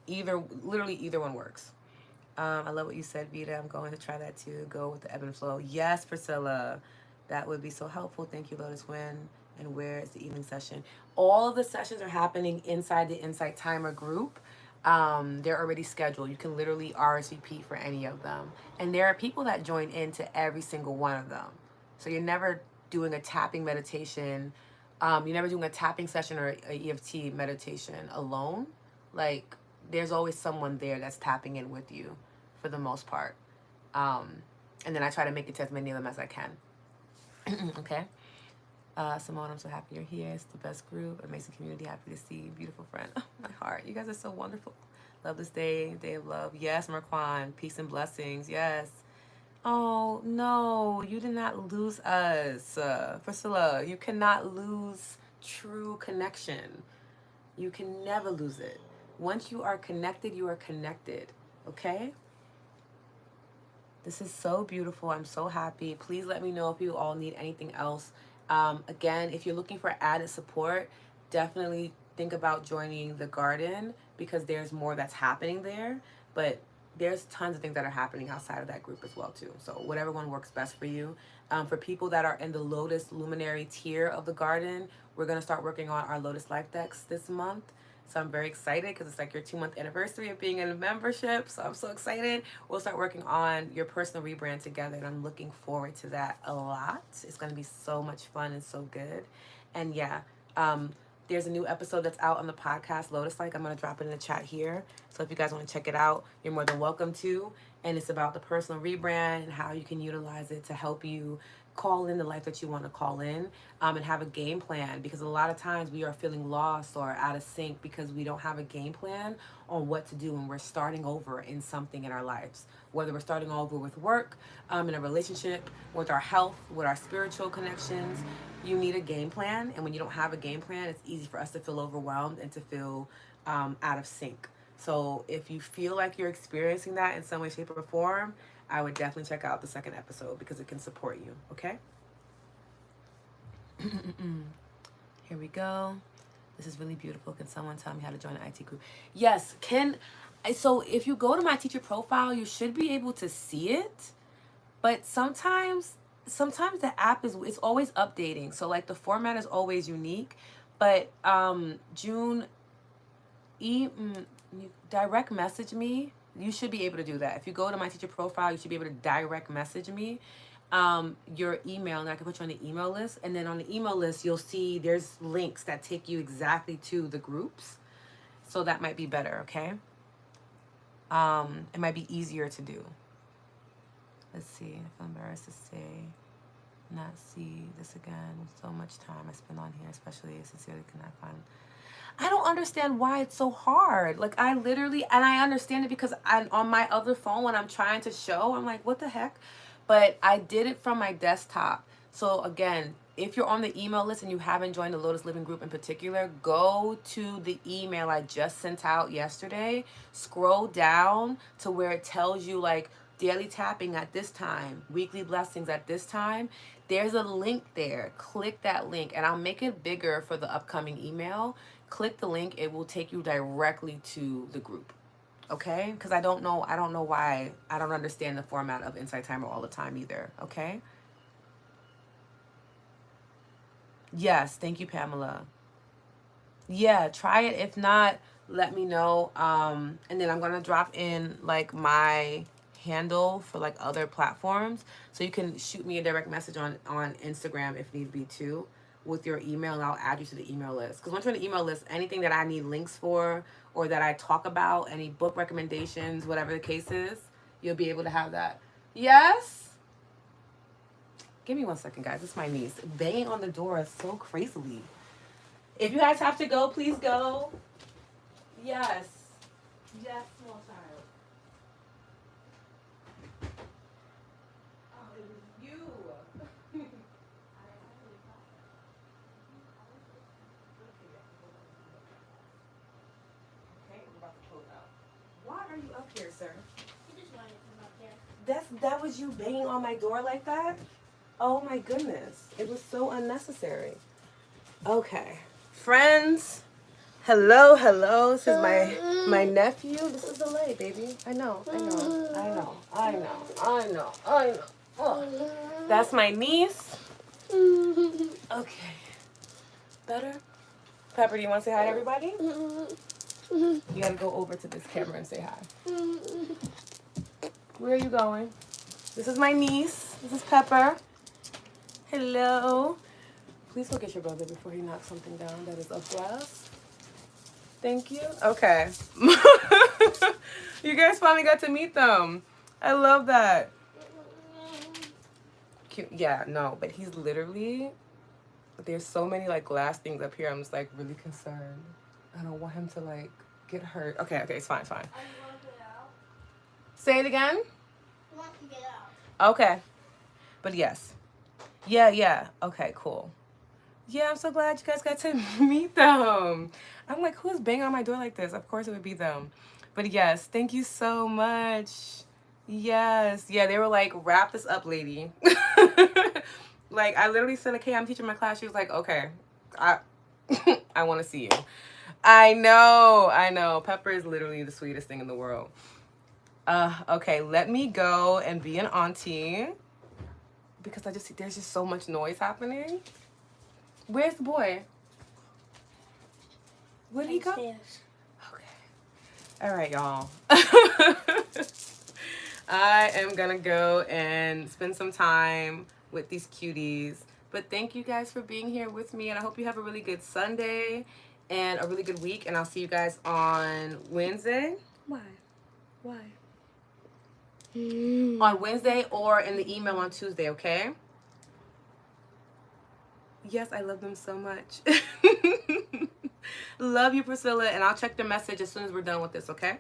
Literally either one works. I love what you said, Vita. I'm going to try that too. Go with the ebb and flow. Yes, Priscilla. That would be so helpful. Thank you, Lotus. When and where is the evening session? All of the sessions are happening inside the Insight Timer group. They're already scheduled. You can literally RSVP for any of them. And there are people that join into every single one of them. So you're never doing a tapping meditation. You're never doing a tapping session or a EFT meditation alone. Like, there's always someone there that's tapping in with you for the most part. And then I try to make it to as many of them as I can. Okay? Simone, I'm so happy you're here. It's the best group. Amazing community. Happy to see you. Beautiful friend. Oh, my heart. You guys are so wonderful. Love this day. Day of love. Yes, Marquand. Peace and blessings. Yes. Oh, no. You did not lose us. Priscilla, you cannot lose true connection. You can never lose it. Once you are connected, you are connected. Okay? This is so beautiful. I'm so happy. Please let me know if you all need anything else. Again, if you're looking for added support, definitely think about joining the garden because there's more that's happening there. But there's tons of things that are happening outside of that group as well too. So whatever one works best for you. For people that are in the Lotus Luminary tier of the garden, we're going to start working on our Lotus Life decks this month. So I'm very excited because it's like your 2-month anniversary of being in a membership. So I'm so excited. We'll start working on your personal rebrand together. And I'm looking forward to that a lot. It's going to be so much fun and so good. And yeah, there's a new episode that's out on the podcast, Lotus Like. I'm going to drop it in the chat here. So if you guys want to check it out, you're more than welcome to. And it's about the personal rebrand and how you can utilize it to help you call in the life that you want to call in, and have a game plan, because a lot of times we are feeling lost or out of sync because we don't have a game plan on what to do when we're starting over in something in our lives, whether we're starting over with work, in a relationship, with our health, with our spiritual connections. You need a game plan, and when you don't have a game plan, it's easy for us to feel overwhelmed and to feel out of sync. So if you feel like you're experiencing that in some way, shape, or form, I would definitely check out the second episode because it can support you, okay? Here we go. This is really beautiful. Can someone tell me how to join an IT group? Yes, so if you go to my teacher profile, you should be able to see it, but sometimes the app it's always updating. So like the format is always unique, but you direct message me. You should be able to do that. If you go to my teacher profile, you should be able to direct message me your email, and I can put you on the email list. And then on the email list, you'll see there's links that take you exactly to the groups. So that might be better, okay? It might be easier to do. Let's see. If I'm embarrassed to say, not see this again. So much time I spend on here, especially sincerely cannot find. I don't understand why it's so hard. Like I literally, and I understand it because on my other phone when I'm trying to show, I'm like, what the heck? But I did it from my desktop. So again, if you're on the email list and you haven't joined the Lotus Living Group in particular, go to the email I just sent out yesterday. Scroll down to where it tells you like daily tapping at this time, weekly blessings at this time. There's a link there. Click that link, and I'll make it bigger for the upcoming email. Click the link. It will take you directly to the group. Okay? Because I don't know why. I don't understand the format of Insight Timer all the time either. Okay? Yes. Thank you, Pamela. Yeah, try it. If not, let me know. And then I'm going to drop in like my handle for like other platforms. So you can shoot me a direct message on Instagram if need be too, with your email, and I'll add you to the email list. Because once you're on the email list, anything that I need links for or that I talk about, any book recommendations, whatever the case is, you'll be able to have that. Yes? Give me 1 second, guys. It's my niece. Banging on the door is so crazily. If you guys have to go, please go. Yes. Yes, small child. Oh, it was you. Okay, we're about to close out. Why are you up here, sir? I just wanted to come up there. That was you banging on my door like that? Oh my goodness. It was so unnecessary. Okay. Friends. Hello. This is my nephew. This is the lay, baby. I know. Oh. That's my niece. Okay. Better? Pepper, do you want to say hi to everybody? You gotta go over to this camera and say hi. Where are you going? This is my niece. This is Pepper. Hello. Please go get your brother before he knocks something down that is of glass. Thank you. Okay. You guys finally got to meet them. I love that. Cute. Yeah, no, but he's literally, there's so many like glass things up here. I'm just like really concerned. I don't want him to like get hurt. Okay, it's fine. I want to get out. Say it again. I want to get out. Okay. But yes. Yeah. Okay, cool. Yeah, I'm so glad you guys got to meet them. I'm like, who's banging on my door like this? Of course it would be them. But yes, thank you so much. Yes. Yeah, they were like, wrap this up, lady. Like, I literally said, like, hey, I'm teaching my class. She was like, okay, I I want to see you. I know. Pepper is literally the sweetest thing in the world. Okay, let me go and be an auntie because there's just so much noise happening. Where's the boy? Where'd he go? Downstairs. Okay. All right, y'all. I am gonna go and spend some time with these cuties. But thank you guys for being here with me, and I hope you have a really good Sunday and a really good week. And I'll see you guys on Wednesday. Why? On Wednesday or in the email on Tuesday, okay? Yes, I love them so much. Love you, Priscilla, and I'll check the message as soon as we're done with this, okay?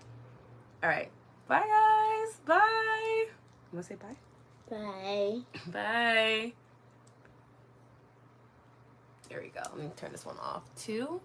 All right. Bye, guys. Bye. You want to say bye? Bye. Bye. There we go. Let me turn this one off. 2